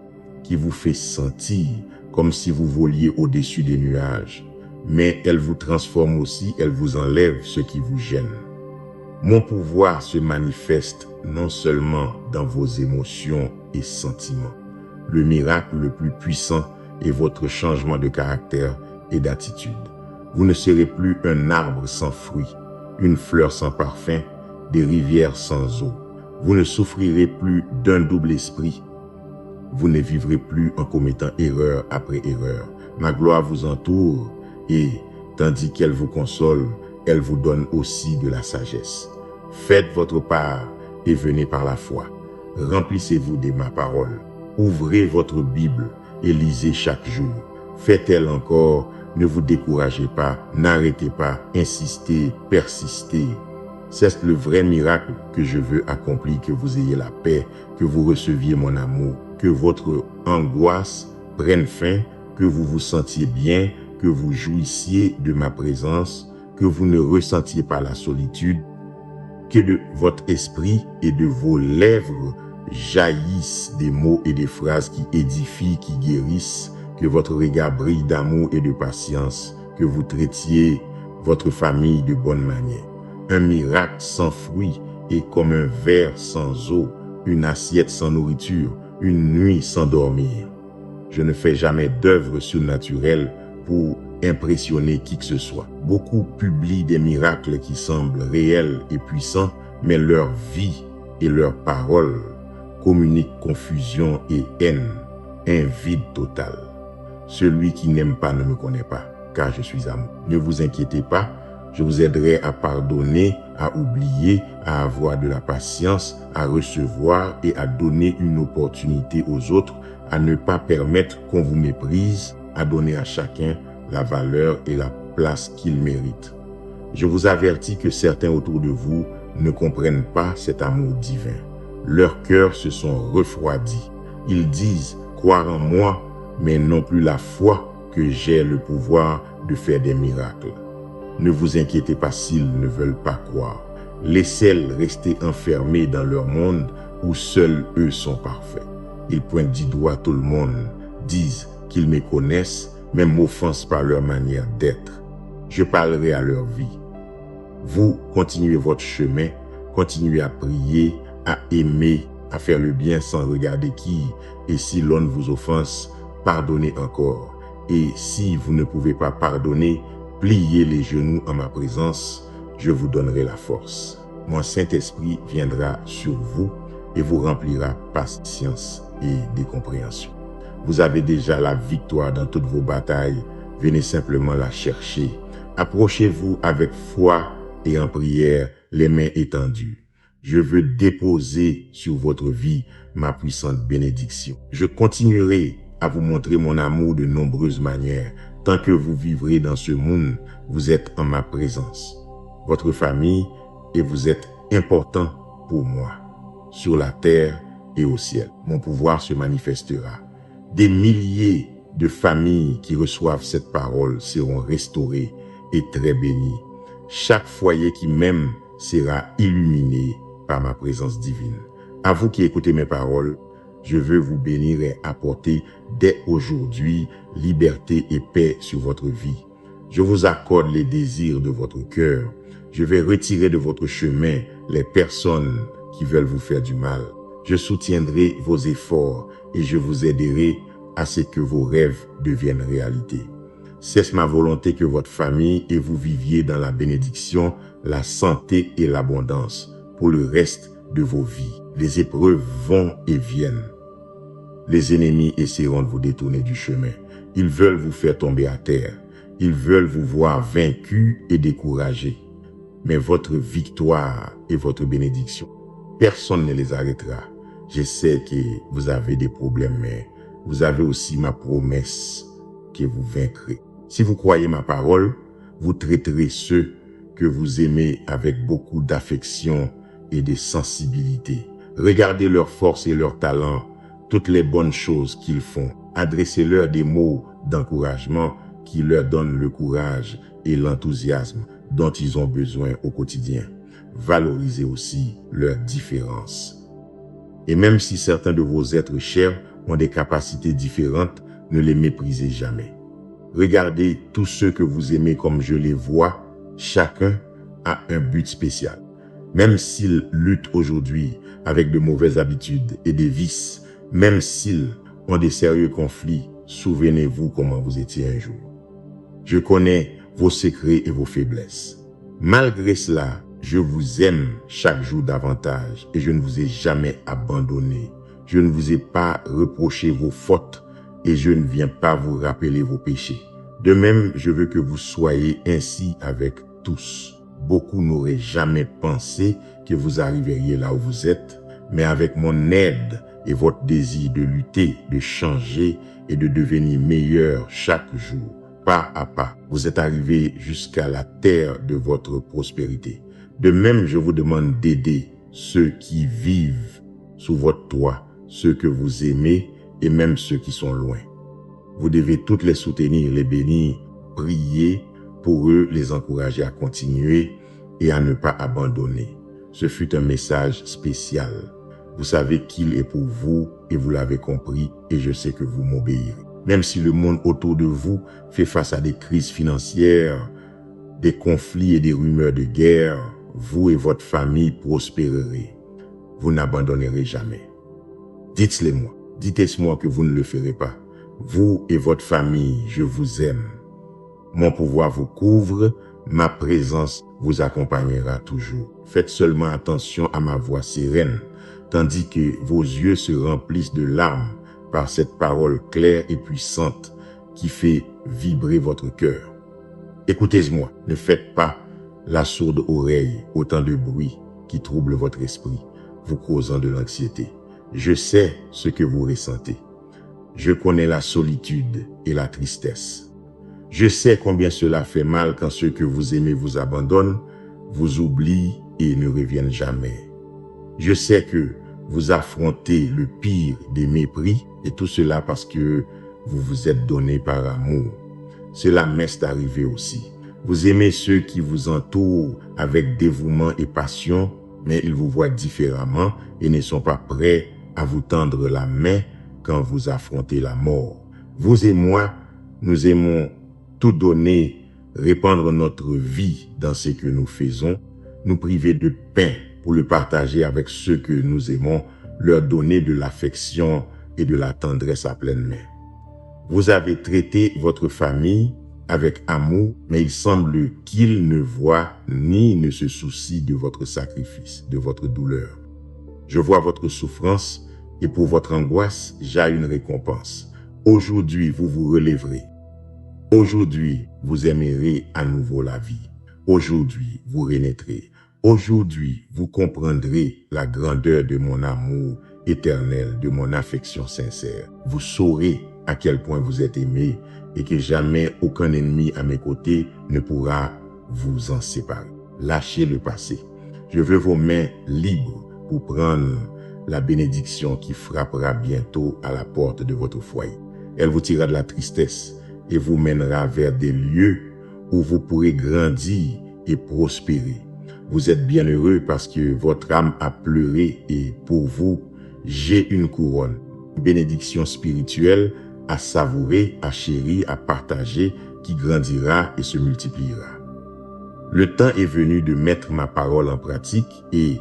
qui vous fait sentir comme si vous voliez au-dessus des nuages. Mais elle vous transforme aussi, elle vous enlève ce qui vous gêne. Mon pouvoir se manifeste non seulement dans vos émotions et sentiments. Le miracle le plus puissant est votre changement de caractère et d'attitude. Vous ne serez plus un arbre sans fruits, une fleur sans parfum, des rivières sans eau. Vous ne souffrirez plus d'un double esprit. Vous ne vivrez plus en commettant erreur après erreur. Ma gloire vous entoure et, tandis qu'elle vous console, elle vous donne aussi de la sagesse. Faites votre part et venez par la foi. Remplissez-vous de ma parole. Ouvrez votre Bible et lisez chaque jour. Faites-elle encore, ne vous découragez pas, n'arrêtez pas, insistez, persistez. C'est le vrai miracle que je veux accomplir, que vous ayez la paix, que vous receviez mon amour, que votre angoisse prenne fin, que vous vous sentiez bien, que vous jouissiez de ma présence, que vous ne ressentiez pas la solitude, que de votre esprit et de vos lèvres jaillissent des mots et des phrases qui édifient, qui guérissent, que votre regard brille d'amour et de patience, que vous traitiez votre famille de bonne manière. Un miracle sans fruits est comme un verre sans eau, une assiette sans nourriture, une nuit sans dormir. Je ne fais jamais d'œuvre surnaturelle pour impressionner qui que ce soit. Beaucoup publient des miracles qui semblent réels et puissants, mais leur vie et leurs paroles communiquent confusion et haine. un vide total. Celui qui n'aime pas ne me connaît pas, car je suis amour. Ne vous inquiétez pas, je vous aiderai à pardonner, à oublier, à avoir de la patience, à recevoir et à donner une opportunité aux autres, à ne pas permettre qu'on vous méprise, à donner à chacun la valeur et la place qu'il mérite. Je vous avertis que certains autour de vous ne comprennent pas cet amour divin. Leurs cœurs se sont refroidis. Ils disent croire en moi, mais non plus la foi que j'ai le pouvoir de faire des miracles. Ne vous inquiétez pas s'ils ne veulent pas croire. Laissez-les rester enfermés dans leur monde où seuls eux sont parfaits. Ils pointent du doigt tout le monde, disent qu'ils me connaissent, mais m'offensent par leur manière d'être. Je parlerai à leur vie. Vous continuez votre chemin, continuez à prier, à aimer, à faire le bien sans regarder qui. Et si l'on vous offense, pardonnez encore. Et si vous ne pouvez pas pardonner, pliez les genoux en ma présence, je vous donnerai la force. Mon Saint-Esprit viendra sur vous et vous remplira patience et de compréhension. Vous avez déjà la victoire dans toutes vos batailles, venez simplement la chercher. Approchez-vous avec foi et en prière, les mains étendues. Je veux déposer sur votre vie ma puissante bénédiction. Je continuerai à vous montrer mon amour de nombreuses manières. Tant que vous vivrez dans ce monde, vous êtes en ma présence. Votre famille et vous êtes important pour moi, sur la terre et au ciel. Mon pouvoir se manifestera. Des milliers de familles qui reçoivent cette parole seront restaurées et très bénies. Chaque foyer qui m'aime sera illuminé par ma présence divine. À vous qui écoutez mes paroles, je veux vous bénir et apporter dès aujourd'hui liberté et paix sur votre vie. Je vous accorde les désirs de votre cœur. Je vais retirer de votre chemin les personnes qui veulent vous faire du mal. Je soutiendrai vos efforts et je vous aiderai à ce que vos rêves deviennent réalité. C'est ma volonté que votre famille et vous viviez dans la bénédiction, la santé et l'abondance pour le reste de vos vies. Les épreuves vont et viennent. Les ennemis essaieront de vous détourner du chemin. Ils veulent vous faire tomber à terre. Ils veulent vous voir vaincus et découragés. Mais votre victoire et votre bénédiction, personne ne les arrêtera. Je sais que vous avez des problèmes, mais vous avez aussi ma promesse que vous vaincrez. Si vous croyez ma parole, vous traiterez ceux que vous aimez avec beaucoup d'affection et de sensibilité. Regardez leurs forces et leurs talents, toutes les bonnes choses qu'ils font. Adressez-leur des mots d'encouragement qui leur donnent le courage et l'enthousiasme dont ils ont besoin au quotidien. Valorisez aussi leurs différences. Et même si certains de vos êtres chers ont des capacités différentes, ne les méprisez jamais. Regardez tous ceux que vous aimez comme je les vois, chacun a un but spécial. Même s'ils luttent aujourd'hui avec de mauvaises habitudes et des vices, même s'ils ont des sérieux conflits, souvenez-vous comment vous étiez un jour. Je connais vos secrets et vos faiblesses. Malgré cela, je vous aime chaque jour davantage et je ne vous ai jamais abandonné. Je ne vous ai pas reproché vos fautes et je ne viens pas vous rappeler vos péchés. De même, je veux que vous soyez ainsi avec tous. Beaucoup n'auraient jamais pensé que vous arriveriez là où vous êtes, mais avec mon aide et votre désir de lutter, de changer et de devenir meilleur chaque jour, pas à pas, vous êtes arrivés jusqu'à la terre de votre prospérité. De même, je vous demande d'aider ceux qui vivent sous votre toit, ceux que vous aimez et même ceux qui sont loin. Vous devez toutes les soutenir, les bénir, prier pour eux, les encourager à continuer et à ne pas abandonner. Ce fut un message spécial. Vous savez qu'il est pour vous et vous l'avez compris et je sais que vous m'obéirez. Même si le monde autour de vous fait face à des crises financières, des conflits et des rumeurs de guerre, vous et votre famille prospérerez. Vous n'abandonnerez jamais. Dites-le-moi. Dites-moi que vous ne le ferez pas. Vous et votre famille, je vous aime. Mon pouvoir vous couvre, ma présence vous accompagnera toujours. Faites seulement attention à ma voix séréne, tandis que vos yeux se remplissent de larmes par cette parole claire et puissante qui fait vibrer votre cœur. Écoutez-moi, ne faites pas la sourde oreille autant de bruit qui trouble votre esprit, vous causant de l'anxiété. Je sais ce que vous ressentez. Je connais la solitude et la tristesse. Je sais combien cela fait mal quand ceux que vous aimez vous abandonnent, vous oublient et ne reviennent jamais. Je sais que vous affrontez le pire des mépris et tout cela parce que vous vous êtes donné par amour. Cela m'est arrivé aussi. Vous aimez ceux qui vous entourent avec dévouement et passion, mais ils vous voient différemment et ne sont pas prêts à vous tendre la main quand vous affrontez la mort. Vous et moi, nous aimons tout donner, répandre notre vie dans ce que nous faisons, nous priver de pain pour le partager avec ceux que nous aimons, leur donner de l'affection et de la tendresse à pleine main. Vous avez traité votre famille avec amour, mais il semble qu'ils ne voient ni ne se soucient de votre sacrifice, de votre douleur. Je vois votre souffrance et pour votre angoisse, j'ai une récompense. Aujourd'hui, vous vous relèverez. Aujourd'hui, vous aimerez à nouveau la vie. Aujourd'hui, vous renaîtrez. Aujourd'hui, vous comprendrez la grandeur de mon amour éternel, de mon affection sincère. Vous saurez à quel point vous êtes aimé et que jamais aucun ennemi à mes côtés ne pourra vous en séparer. Lâchez le passé. Je veux vos mains libres pour prendre la bénédiction qui frappera bientôt à la porte de votre foyer. Elle vous tirera de la tristesse et vous mènera vers des lieux où vous pourrez grandir et prospérer. Vous êtes bien heureux parce que votre âme a pleuré et pour vous, j'ai une couronne, une bénédiction spirituelle à savourer, à chérir, à partager, qui grandira et se multipliera. Le temps est venu de mettre ma parole en pratique et,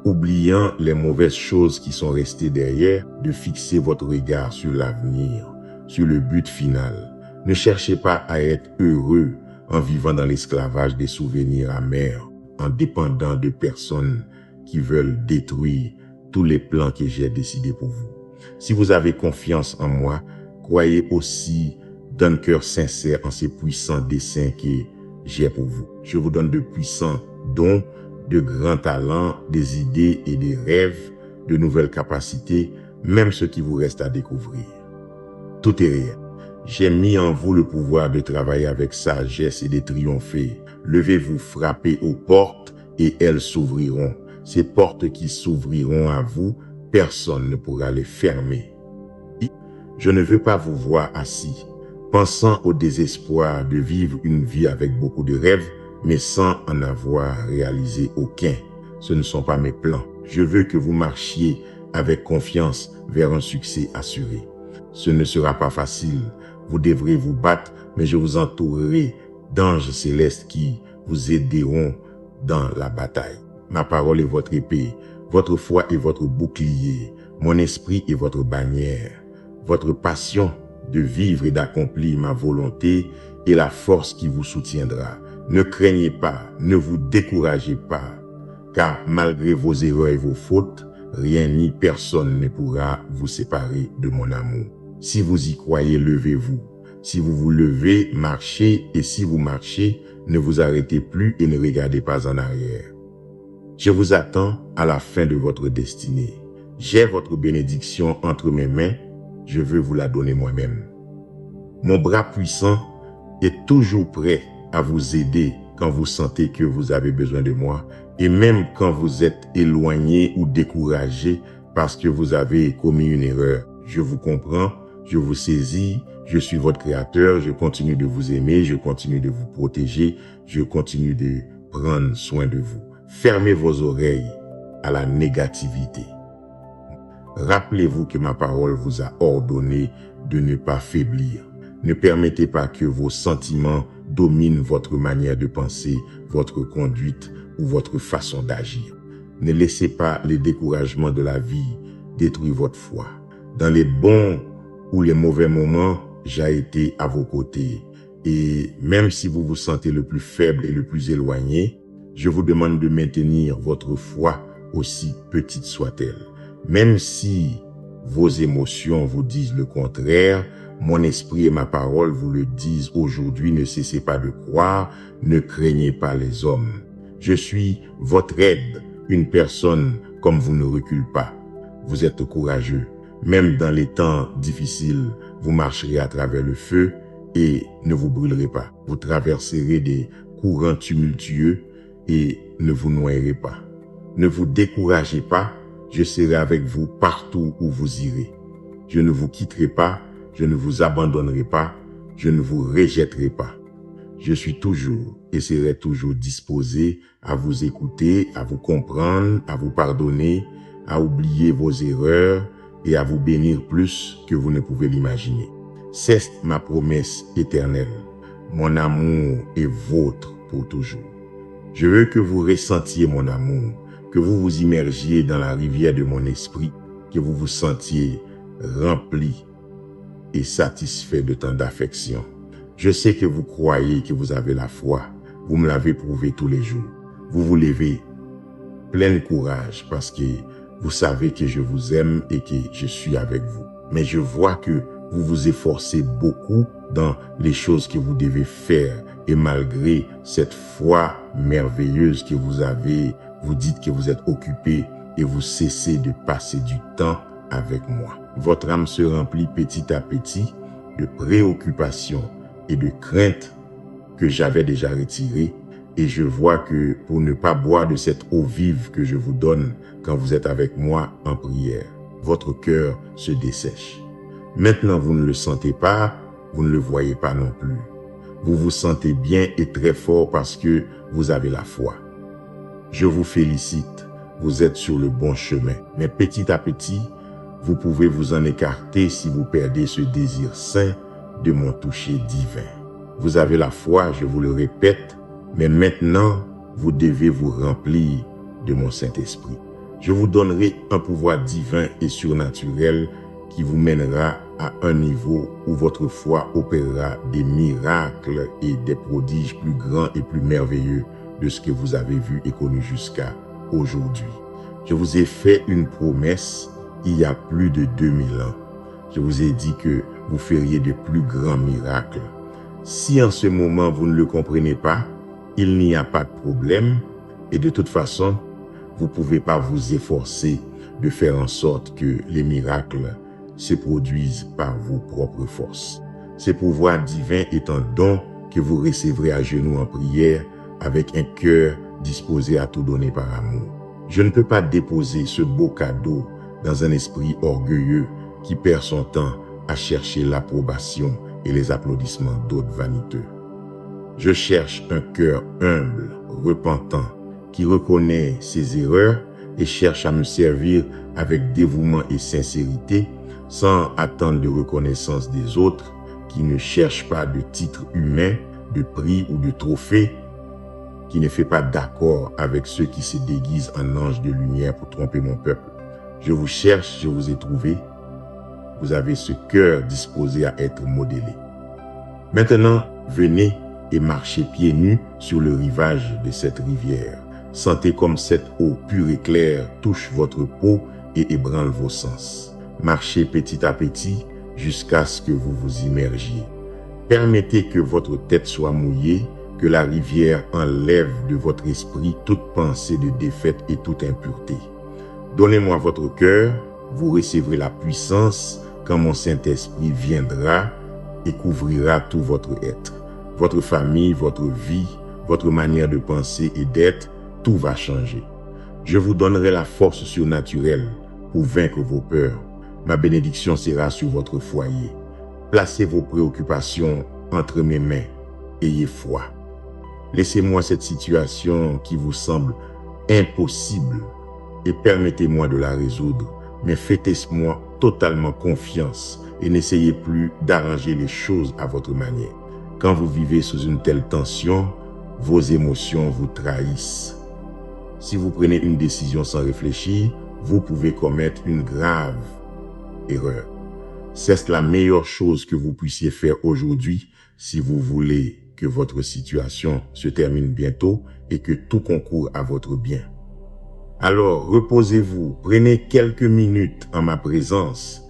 oubliant les mauvaises choses qui sont restées derrière, de fixer votre regard sur l'avenir, sur le but final. Ne cherchez pas à être heureux en vivant dans l'esclavage des souvenirs amers, en dépendant de personnes qui veulent détruire tous les plans que j'ai décidés pour vous. Si vous avez confiance en moi, croyez aussi d'un cœur sincère en ces puissants desseins que j'ai pour vous. Je vous donne de puissants dons, de grands talents, des idées et des rêves, de nouvelles capacités, même ce qui vous reste à découvrir. Tout est réel. J'ai mis en vous le pouvoir de travailler avec sagesse et de triompher. Levez-vous, frappez aux portes et elles s'ouvriront. Ces portes qui s'ouvriront à vous, personne ne pourra les fermer. Je ne veux pas vous voir assis, pensant au désespoir de vivre une vie avec beaucoup de rêves, mais sans en avoir réalisé aucun. Ce ne sont pas mes plans. Je veux que vous marchiez avec confiance vers un succès assuré. Ce ne sera pas facile. Vous devrez vous battre, mais je vous entourerai d'anges célestes qui vous aideront dans la bataille. Ma parole est votre épée, votre foi est votre bouclier, mon esprit est votre bannière. Votre passion de vivre et d'accomplir ma volonté est la force qui vous soutiendra. Ne craignez pas, ne vous découragez pas, car malgré vos erreurs et vos fautes, rien ni personne ne pourra vous séparer de mon amour. Si vous y croyez, levez-vous. Si vous vous levez, marchez, et si vous marchez, ne vous arrêtez plus et ne regardez pas en arrière. Je vous attends à la fin de votre destinée. J'ai votre bénédiction entre mes mains, je veux vous la donner moi-même. Mon bras puissant est toujours prêt à vous aider quand vous sentez que vous avez besoin de moi, et même quand vous êtes éloigné ou découragé parce que vous avez commis une erreur. Je vous comprends, je vous saisis, je suis votre créateur, je continue de vous aimer, je continue de vous protéger, je continue de prendre soin de vous. Fermez vos oreilles à la négativité. Rappelez-vous que ma parole vous a ordonné de ne pas faiblir. Ne permettez pas que vos sentiments dominent votre manière de penser, votre conduite ou votre façon d'agir. Ne laissez pas les découragements de la vie détruire votre foi. Dans les bons ou les mauvais moments, j'ai été à vos côtés. Et même si vous vous sentez le plus faible et le plus éloigné, je vous demande de maintenir votre foi aussi petite soit-elle. Même si vos émotions vous disent le contraire, mon esprit et ma parole vous le disent aujourd'hui, ne cessez pas de croire, ne craignez pas les hommes. Je suis votre aide, une personne comme vous ne recule pas. Vous êtes courageux. Même dans les temps difficiles, vous marcherez à travers le feu et ne vous brûlerez pas. Vous traverserez des courants tumultueux et ne vous noierez pas. Ne vous découragez pas, je serai avec vous partout où vous irez. Je ne vous quitterai pas, je ne vous abandonnerai pas, je ne vous rejetterai pas. Je suis toujours et serai toujours disposé à vous écouter, à vous comprendre, à vous pardonner, à oublier vos erreurs et à vous bénir plus que vous ne pouvez l'imaginer. C'est ma promesse éternelle. Mon amour est vôtre pour toujours. Je veux que vous ressentiez mon amour, que vous vous immergiez dans la rivière de mon esprit, que vous vous sentiez rempli et satisfait de tant d'affection. Je sais que vous croyez que vous avez la foi. Vous me l'avez prouvé tous les jours. Vous vous levez plein de courage parce que vous savez que je vous aime et que je suis avec vous. Mais je vois que vous vous efforcez beaucoup dans les choses que vous devez faire. Et malgré cette foi merveilleuse que vous avez, vous dites que vous êtes occupé et vous cessez de passer du temps avec moi. Votre âme se remplit petit à petit de préoccupations et de craintes que j'avais déjà retirées. Et je vois que pour ne pas boire de cette eau vive que je vous donne quand vous êtes avec moi en prière, votre cœur se dessèche. Maintenant, vous ne le sentez pas, vous ne le voyez pas non plus. Vous vous sentez bien et très fort parce que vous avez la foi. Je vous félicite, vous êtes sur le bon chemin. Mais petit à petit, vous pouvez vous en écarter si vous perdez ce désir saint de mon toucher divin. Vous avez la foi, je vous le répète, mais maintenant, vous devez vous remplir de mon Saint-Esprit. Je vous donnerai un pouvoir divin et surnaturel qui vous mènera à un niveau où votre foi opérera des miracles et des prodiges plus grands et plus merveilleux de ce que vous avez vu et connu jusqu'à aujourd'hui. Je vous ai fait une promesse il y a plus de 2000 ans. Je vous ai dit que vous feriez de plus grands miracles. Si en ce moment vous ne le comprenez pas, il n'y a pas de problème et de toute façon, vous ne pouvez pas vous efforcer de faire en sorte que les miracles se produisent par vos propres forces. Ce pouvoir divin est un don que vous recevrez à genoux en prière avec un cœur disposé à tout donner par amour. Je ne peux pas déposer ce beau cadeau dans un esprit orgueilleux qui perd son temps à chercher l'approbation et les applaudissements d'autres vaniteux. Je cherche un cœur humble, repentant, qui reconnaît ses erreurs et cherche à me servir avec dévouement et sincérité, sans attendre de reconnaissance des autres, qui ne cherche pas de titres humains, de prix ou de trophées, qui ne fait pas d'accord avec ceux qui se déguisent en anges de lumière pour tromper mon peuple. Je vous cherche, je vous ai trouvé. Vous avez ce cœur disposé à être modélé. Maintenant, venez et marchez pieds nus sur le rivage de cette rivière. Sentez comme cette eau pure et claire touche votre peau et ébranle vos sens. Marchez petit à petit jusqu'à ce que vous vous immergiez. Permettez que votre tête soit mouillée, que la rivière enlève de votre esprit toute pensée de défaite et toute impureté. Donnez-moi votre cœur, vous recevrez la puissance quand mon Saint-Esprit viendra et couvrira tout votre être. Votre famille, votre vie, votre manière de penser et d'être, tout va changer. Je vous donnerai la force surnaturelle pour vaincre vos peurs. Ma bénédiction sera sur votre foyer. Placez vos préoccupations entre mes mains. Ayez foi. Laissez-moi cette situation qui vous semble impossible et permettez-moi de la résoudre. Mais faites-moi totalement confiance et n'essayez plus d'arranger les choses à votre manière. Quand vous vivez sous une telle tension, vos émotions vous trahissent. Si vous prenez une décision sans réfléchir, vous pouvez commettre une grave erreur. C'est la meilleure chose que vous puissiez faire aujourd'hui si vous voulez que votre situation se termine bientôt et que tout concourt à votre bien. Alors reposez-vous, prenez quelques minutes en ma présence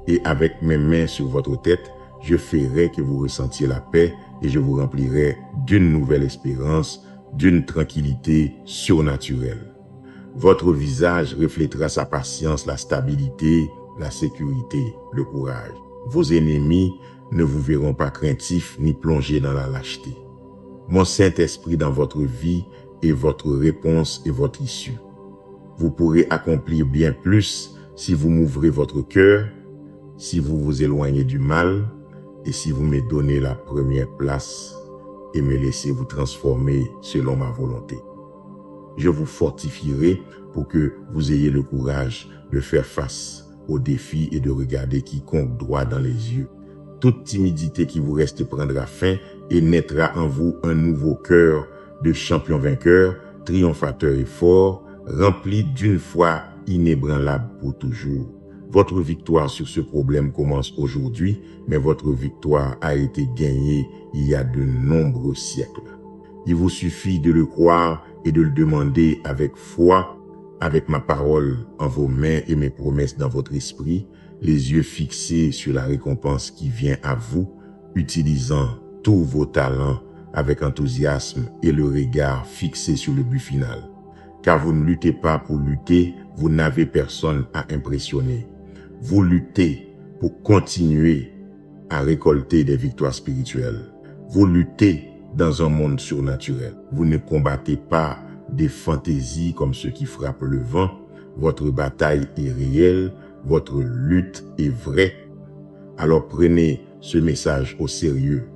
et avec mes mains sur votre tête, je ferai que vous ressentiez la paix et je vous remplirai d'une nouvelle espérance, d'une tranquillité surnaturelle. Votre visage reflètera sa patience, la stabilité, la sécurité, le courage. Vos ennemis ne vous verront pas craintifs ni plongés dans la lâcheté. Mon Saint-Esprit dans votre vie est votre réponse et votre issue. Vous pourrez accomplir bien plus si vous m'ouvrez votre cœur, si vous vous éloignez du mal et si vous me donnez la première place et me laissez vous transformer selon ma volonté. Je vous fortifierai pour que vous ayez le courage de faire face aux défis et de regarder quiconque droit dans les yeux. Toute timidité qui vous reste prendra fin et naîtra en vous un nouveau cœur de champion vainqueur, triomphateur et fort, rempli d'une foi inébranlable pour toujours. Votre victoire sur ce problème commence aujourd'hui, mais votre victoire a été gagnée il y a de nombreux siècles. Il vous suffit de le croire et de le demander avec foi, avec ma parole en vos mains et mes promesses dans votre esprit, les yeux fixés sur la récompense qui vient à vous, utilisant tous vos talents avec enthousiasme et le regard fixé sur le but final. Car vous ne luttez pas pour lutter, vous n'avez personne à impressionner. Vous luttez pour continuer à récolter des victoires spirituelles. Vous luttez dans un monde surnaturel. Vous ne combattez pas des fantaisies comme ceux qui frappent le vent. Votre bataille est réelle, votre lutte est vraie. Alors prenez ce message au sérieux.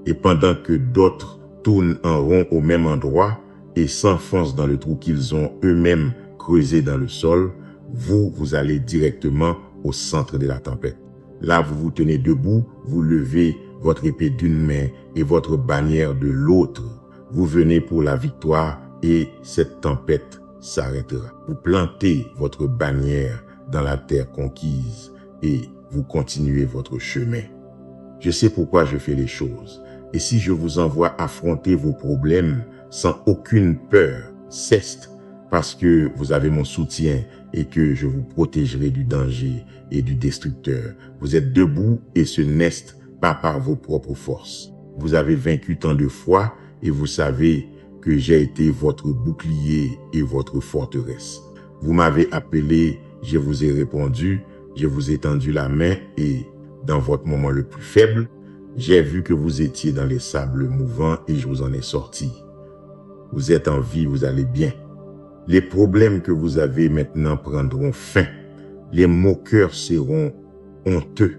Et pendant que d'autres tournent en rond au même endroit et s'enfoncent dans le trou qu'ils ont eux-mêmes creusé dans le sol, vous allez directement au centre de la tempête. Là, vous vous tenez debout, vous levez votre épée d'une main et votre bannière de l'autre. Vous venez pour la victoire et cette tempête s'arrêtera. Vous plantez votre bannière dans la terre conquise et vous continuez votre chemin. Je sais pourquoi je fais les choses. Et si je vous envoie affronter vos problèmes sans aucune peur, c'est parce que vous avez mon soutien et que je vous protégerai du danger et du destructeur. Vous êtes debout et ce n'est pas par vos propres forces. Vous avez vaincu tant de fois et vous savez que j'ai été votre bouclier et votre forteresse. Vous m'avez appelé, je vous ai répondu, je vous ai tendu la main et dans votre moment le plus faible, j'ai vu que vous étiez dans les sables mouvants et je vous en ai sorti. Vous êtes en vie, vous allez bien. Les problèmes que vous avez maintenant prendront fin. Les moqueurs seront honteux.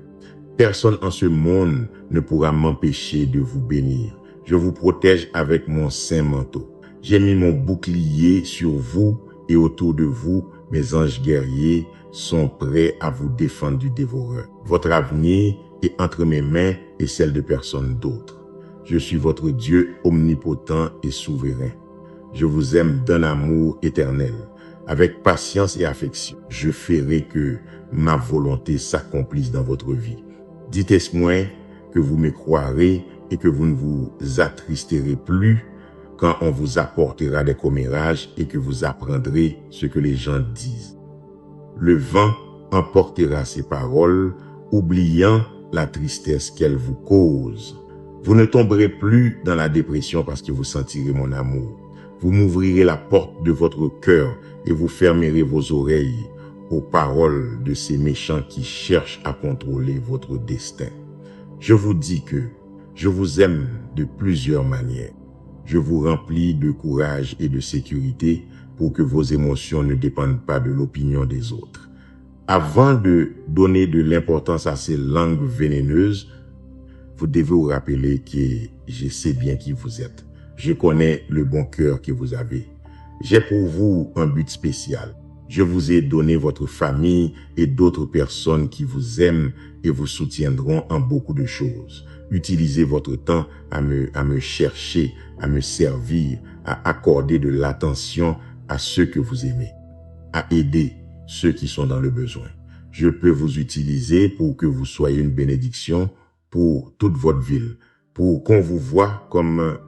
Personne en ce monde ne pourra m'empêcher de vous bénir. Je vous protège avec mon saint manteau. J'ai mis mon bouclier sur vous et autour de vous, mes anges guerriers sont prêts à vous défendre du dévoreur. Votre avenir est entre mes mains et celle de personne d'autre. Je suis votre Dieu omnipotent et souverain. Je vous aime d'un amour éternel. Avec patience et affection, je ferai que ma volonté s'accomplisse dans votre vie. Dites-moi que vous me croirez et que vous ne vous attristerez plus quand on vous apportera des commérages et que vous apprendrez ce que les gens disent. Le vent emportera ces paroles, oubliant la tristesse qu'elles vous causent. Vous ne tomberez plus dans la dépression parce que vous sentirez mon amour. Vous m'ouvrirez la porte de votre cœur et vous fermerez vos oreilles aux paroles de ces méchants qui cherchent à contrôler votre destin. Je vous dis que je vous aime de plusieurs manières. Je vous remplis de courage et de sécurité pour que vos émotions ne dépendent pas de l'opinion des autres. Avant de donner de l'importance à ces langues vénéneuses, vous devez vous rappeler que je sais bien qui vous êtes. Je connais le bon cœur que vous avez. J'ai pour vous un but spécial. Je vous ai donné votre famille et d'autres personnes qui vous aiment et vous soutiendront en beaucoup de choses. Utilisez votre temps à me chercher, à me servir, à accorder de l'attention à ceux que vous aimez, à aider ceux qui sont dans le besoin. Je peux vous utiliser pour que vous soyez une bénédiction pour toute votre ville, pour qu'on vous voie comme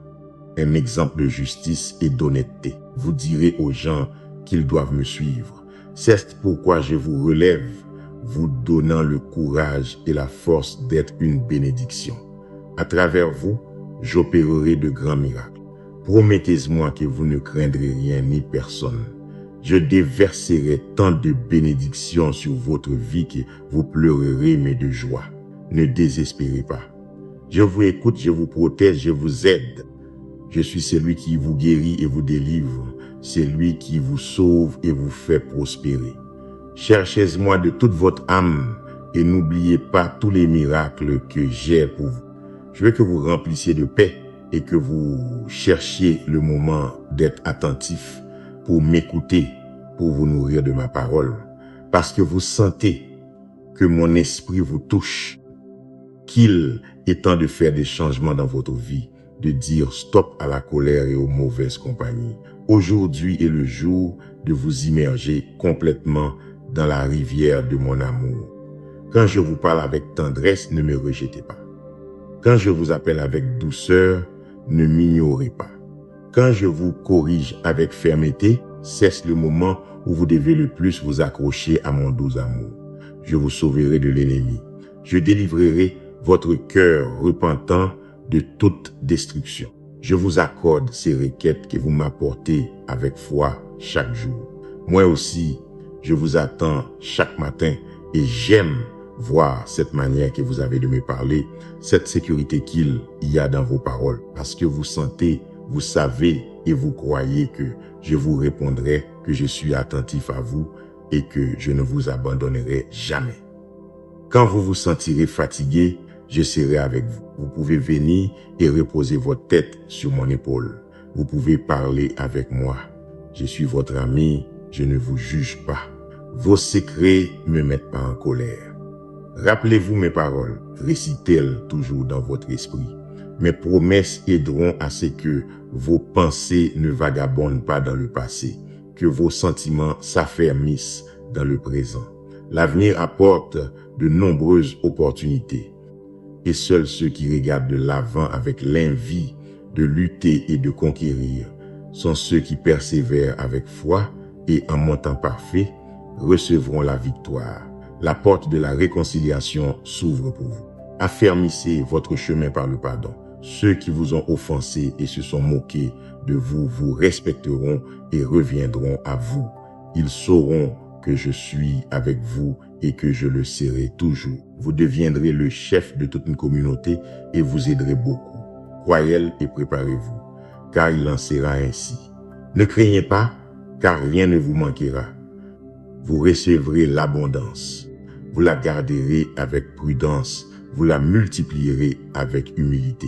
un exemple de justice et d'honnêteté. Vous direz aux gens qu'ils doivent me suivre. C'est pourquoi je vous relève, vous donnant le courage et la force d'être une bénédiction. À travers vous, j'opérerai de grands miracles. Promettez-moi que vous ne craindrez rien ni personne. Je déverserai tant de bénédictions sur votre vie que vous pleurerez, mais de joie. Ne désespérez pas. Je vous écoute, je vous protège, je vous aide. Je suis celui qui vous guérit et vous délivre, celui qui vous sauve et vous fait prospérer. Cherchez-moi de toute votre âme et n'oubliez pas tous les miracles que j'ai pour vous. Je veux que vous remplissiez de paix et que vous cherchiez le moment d'être attentif pour m'écouter, pour vous nourrir de ma parole, parce que vous sentez que mon esprit vous touche, qu'il est temps de faire des changements dans votre vie, de dire stop à la colère et aux mauvaises compagnies. Aujourd'hui est le jour de vous immerger complètement dans la rivière de mon amour. Quand je vous parle avec tendresse, ne me rejetez pas. Quand je vous appelle avec douceur, ne m'ignorez pas. Quand je vous corrige avec fermeté, c'est le moment où vous devez le plus vous accrocher à mon doux amour. Je vous sauverai de l'ennemi. Je délivrerai votre cœur repentant de toute destruction. Je vous accorde ces requêtes que vous m'apportez avec foi chaque jour. Moi aussi, je vous attends chaque matin et j'aime voir cette manière que vous avez de me parler, cette sécurité qu'il y a dans vos paroles, parce que vous sentez, vous savez et vous croyez que je vous répondrai, que je suis attentif à vous et que je ne vous abandonnerai jamais. Quand vous vous sentirez fatigué, je serai avec vous. Vous pouvez venir et reposer votre tête sur mon épaule. Vous pouvez parler avec moi. Je suis votre ami, je ne vous juge pas. Vos secrets ne me mettent pas en colère. Rappelez-vous mes paroles, récitez-les toujours dans votre esprit. Mes promesses aideront à ce que vos pensées ne vagabondent pas dans le passé, que vos sentiments s'affermissent dans le présent. L'avenir apporte de nombreuses opportunités. Et seuls ceux qui regardent de l'avant avec l'envie de lutter et de conquérir sont ceux qui persévèrent avec foi et en montant parfait recevront la victoire. La porte de la réconciliation s'ouvre pour vous. Affermissez votre chemin par le pardon. Ceux qui vous ont offensé et se sont moqués de vous, vous respecteront et reviendront à vous. Ils sauront que je suis avec vous et que je le serai toujours. Vous deviendrez le chef de toute une communauté et vous aiderez beaucoup. Croyez-le et préparez-vous, car il en sera ainsi. Ne craignez pas, car rien ne vous manquera. Vous recevrez l'abondance. Vous la garderez avec prudence. Vous la multiplierez avec humilité.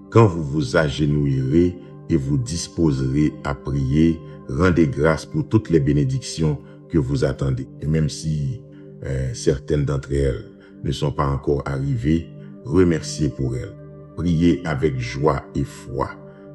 Quand vous vous agenouillerez et vous disposerez à prier, rendez grâce pour toutes les bénédictions que vous attendez. Et même si certaines d'entre elles ne sont pas encore arrivées, remerciez pour elles. Priez avec joie et foi.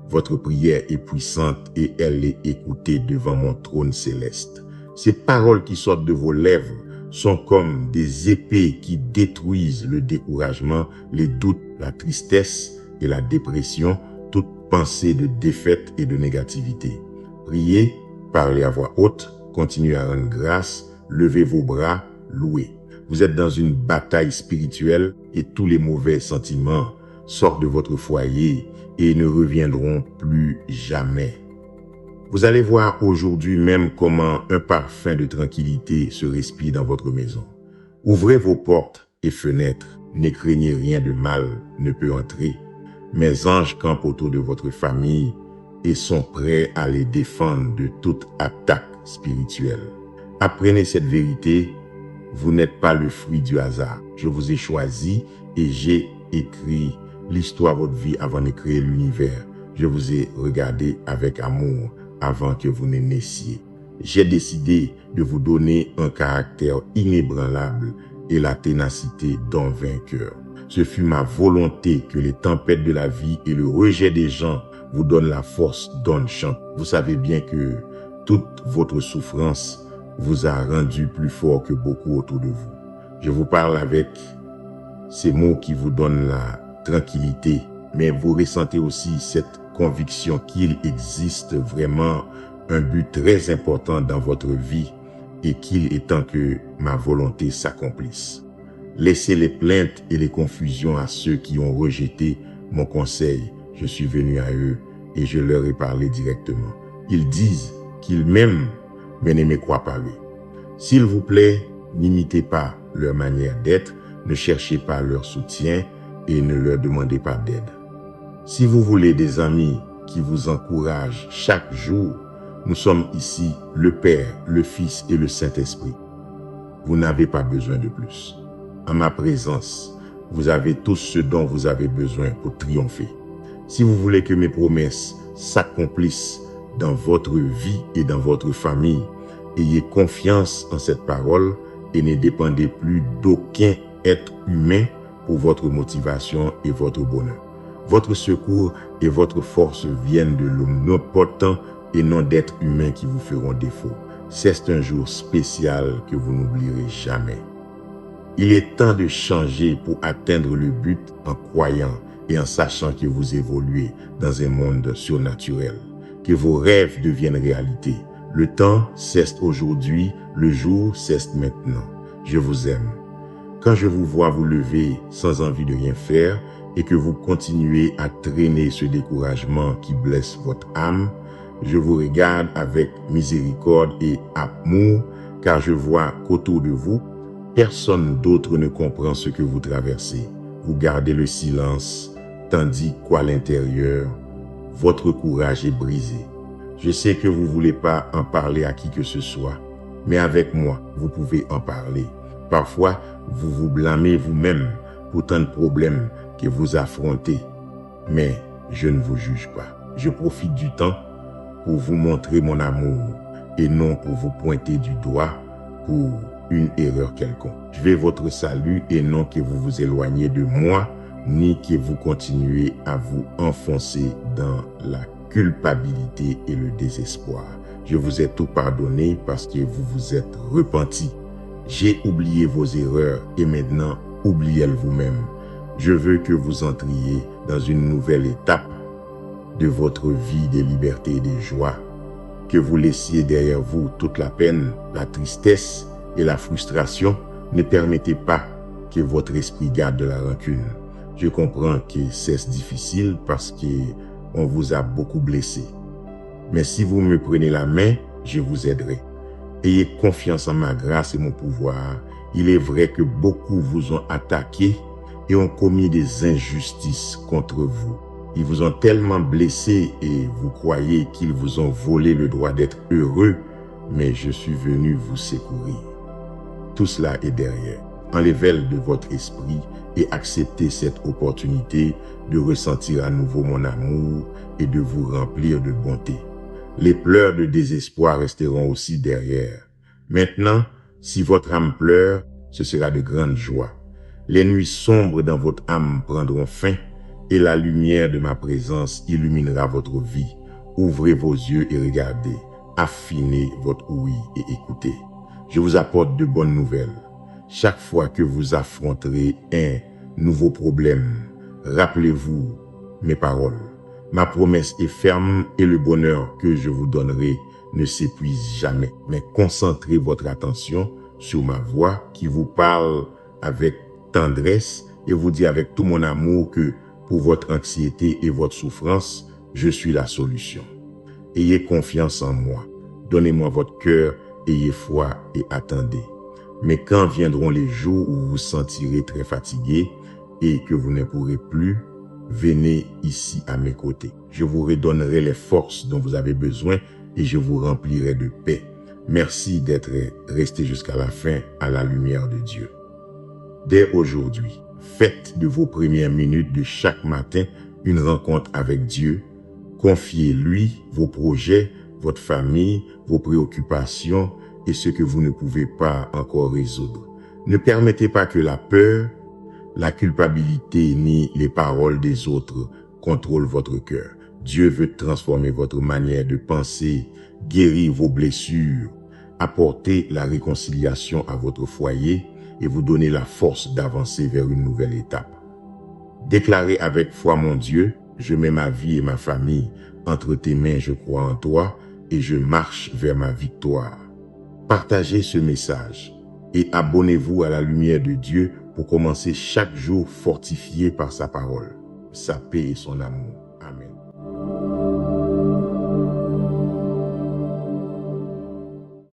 Votre prière est puissante et elle est écoutée devant mon trône céleste. Ces paroles qui sortent de vos lèvres sont comme des épées qui détruisent le découragement, les doutes, la tristesse et la dépression, toute pensée de défaite et de négativité. Priez, parlez à voix haute, continuez à rendre grâce, levez vos bras, louez. Vous êtes dans une bataille spirituelle et tous les mauvais sentiments sortent de votre foyer et ne reviendront plus jamais. Vous allez voir aujourd'hui même comment un parfum de tranquillité se respire dans votre maison. Ouvrez vos portes et fenêtres, ne craignez rien de mal ne peut entrer. Mes anges campent autour de votre famille et sont prêts à les défendre de toute attaque spirituelle. Apprenez cette vérité, vous n'êtes pas le fruit du hasard. Je vous ai choisi et j'ai écrit l'histoire de votre vie avant de créer l'univers. Je vous ai regardé avec amour avant que vous ne naissiez. J'ai décidé de vous donner un caractère inébranlable et la ténacité d'un vainqueur. Ce fut ma volonté que les tempêtes de la vie et le rejet des gens vous donnent la force d'un chant. Vous savez bien que toute votre souffrance vous a rendu plus fort que beaucoup autour de vous. Je vous parle avec ces mots qui vous donnent la tranquillité, mais vous ressentez aussi cette conviction qu'il existe vraiment un but très important dans votre vie et qu'il est temps que ma volonté s'accomplisse. Laissez les plaintes et les confusions à ceux qui ont rejeté mon conseil. Je suis venu à eux et je leur ai parlé directement. Ils disent qu'ils m'aiment, mais ne me croient pas eux. S'il vous plaît, n'imitez pas leur manière d'être, ne cherchez pas leur soutien et ne leur demandez pas d'aide. Si vous voulez des amis qui vous encouragent chaque jour, nous sommes ici le Père, le Fils et le Saint-Esprit. Vous n'avez pas besoin de plus. En ma présence, vous avez tout ce dont vous avez besoin pour triompher. Si vous voulez que mes promesses s'accomplissent dans votre vie et dans votre famille, ayez confiance en cette parole et ne dépendez plus d'aucun être humain pour votre motivation et votre bonheur. Votre secours et votre force viennent de l'omnipotent et non d'êtres humains qui vous feront défaut. C'est un jour spécial que vous n'oublierez jamais. Il est temps de changer pour atteindre le but en croyant et en sachant que vous évoluez dans un monde surnaturel, que vos rêves deviennent réalité. Le temps cesse aujourd'hui, le jour cesse maintenant. Je vous aime. Quand je vous vois vous lever sans envie de rien faire et que vous continuez à traîner ce découragement qui blesse votre âme, je vous regarde avec miséricorde et amour, car je vois qu'autour de vous, personne d'autre ne comprend ce que vous traversez. Vous gardez le silence, tandis qu'à l'intérieur, votre courage est brisé. Je sais que vous ne voulez pas en parler à qui que ce soit, mais avec moi, vous pouvez en parler. Parfois, vous vous blâmez vous-même pour tant de problèmes que vous affrontez, mais je ne vous juge pas. Je profite du temps pour vous montrer mon amour et non pour vous pointer du doigt pour une erreur quelconque. Je veux votre salut et non que vous vous éloigniez de moi, ni que vous continuez à vous enfoncer dans la culpabilité et le désespoir. Je vous ai tout pardonné parce que vous vous êtes repenti. J'ai oublié vos erreurs et maintenant oubliez-les vous-même. Je veux que vous entriez dans une nouvelle étape de votre vie de liberté et de joie, que vous laissiez derrière vous toute la peine, la tristesse et la frustration. Ne permettez pas que votre esprit garde de la rancune. Je comprends que c'est difficile parce qu'on vous a beaucoup blessé. Mais si vous me prenez la main, je vous aiderai. Ayez confiance en ma grâce et mon pouvoir. Il est vrai que beaucoup vous ont attaqué et ont commis des injustices contre vous. Ils vous ont tellement blessé et vous croyez qu'ils vous ont volé le droit d'être heureux, mais je suis venu vous secourir. Tout cela est derrière. Enlevez-le de votre esprit et acceptez cette opportunité de ressentir à nouveau mon amour et de vous remplir de bonté. Les pleurs de désespoir resteront aussi derrière. Maintenant, si votre âme pleure, ce sera de grande joie. Les nuits sombres dans votre âme prendront fin et la lumière de ma présence illuminera votre vie. Ouvrez vos yeux et regardez. Affinez votre ouïe et écoutez. Je vous apporte de bonnes nouvelles. Chaque fois que vous affronterez un nouveau problème, rappelez-vous mes paroles. Ma promesse est ferme et le bonheur que je vous donnerai ne s'épuise jamais. Mais concentrez votre attention sur ma voix qui vous parle avec tendresse et vous dit avec tout mon amour que pour votre anxiété et votre souffrance, je suis la solution. Ayez confiance en moi. Donnez-moi votre cœur, ayez foi et attendez. Mais quand viendront les jours où vous vous sentirez très fatigué et que vous ne pourrez plus, venez ici à mes côtés. Je vous redonnerai les forces dont vous avez besoin et je vous remplirai de paix. Merci d'être resté jusqu'à la fin à la lumière de Dieu. Dès aujourd'hui, faites de vos premières minutes de chaque matin une rencontre avec Dieu. Confiez-lui vos projets, votre famille, vos préoccupations et ce que vous ne pouvez pas encore résoudre. Ne permettez pas que la peur, la culpabilité ni les paroles des autres contrôlent votre cœur. Dieu veut transformer votre manière de penser, guérir vos blessures, apporter la réconciliation à votre foyer et vous donner la force d'avancer vers une nouvelle étape. Déclarez avec foi mon Dieu, je mets ma vie et ma famille entre tes mains, je crois en toi et je marche vers ma victoire. Partagez ce message et abonnez-vous à la lumière de Dieu pour commencer chaque jour fortifié par sa parole, sa paix et son amour.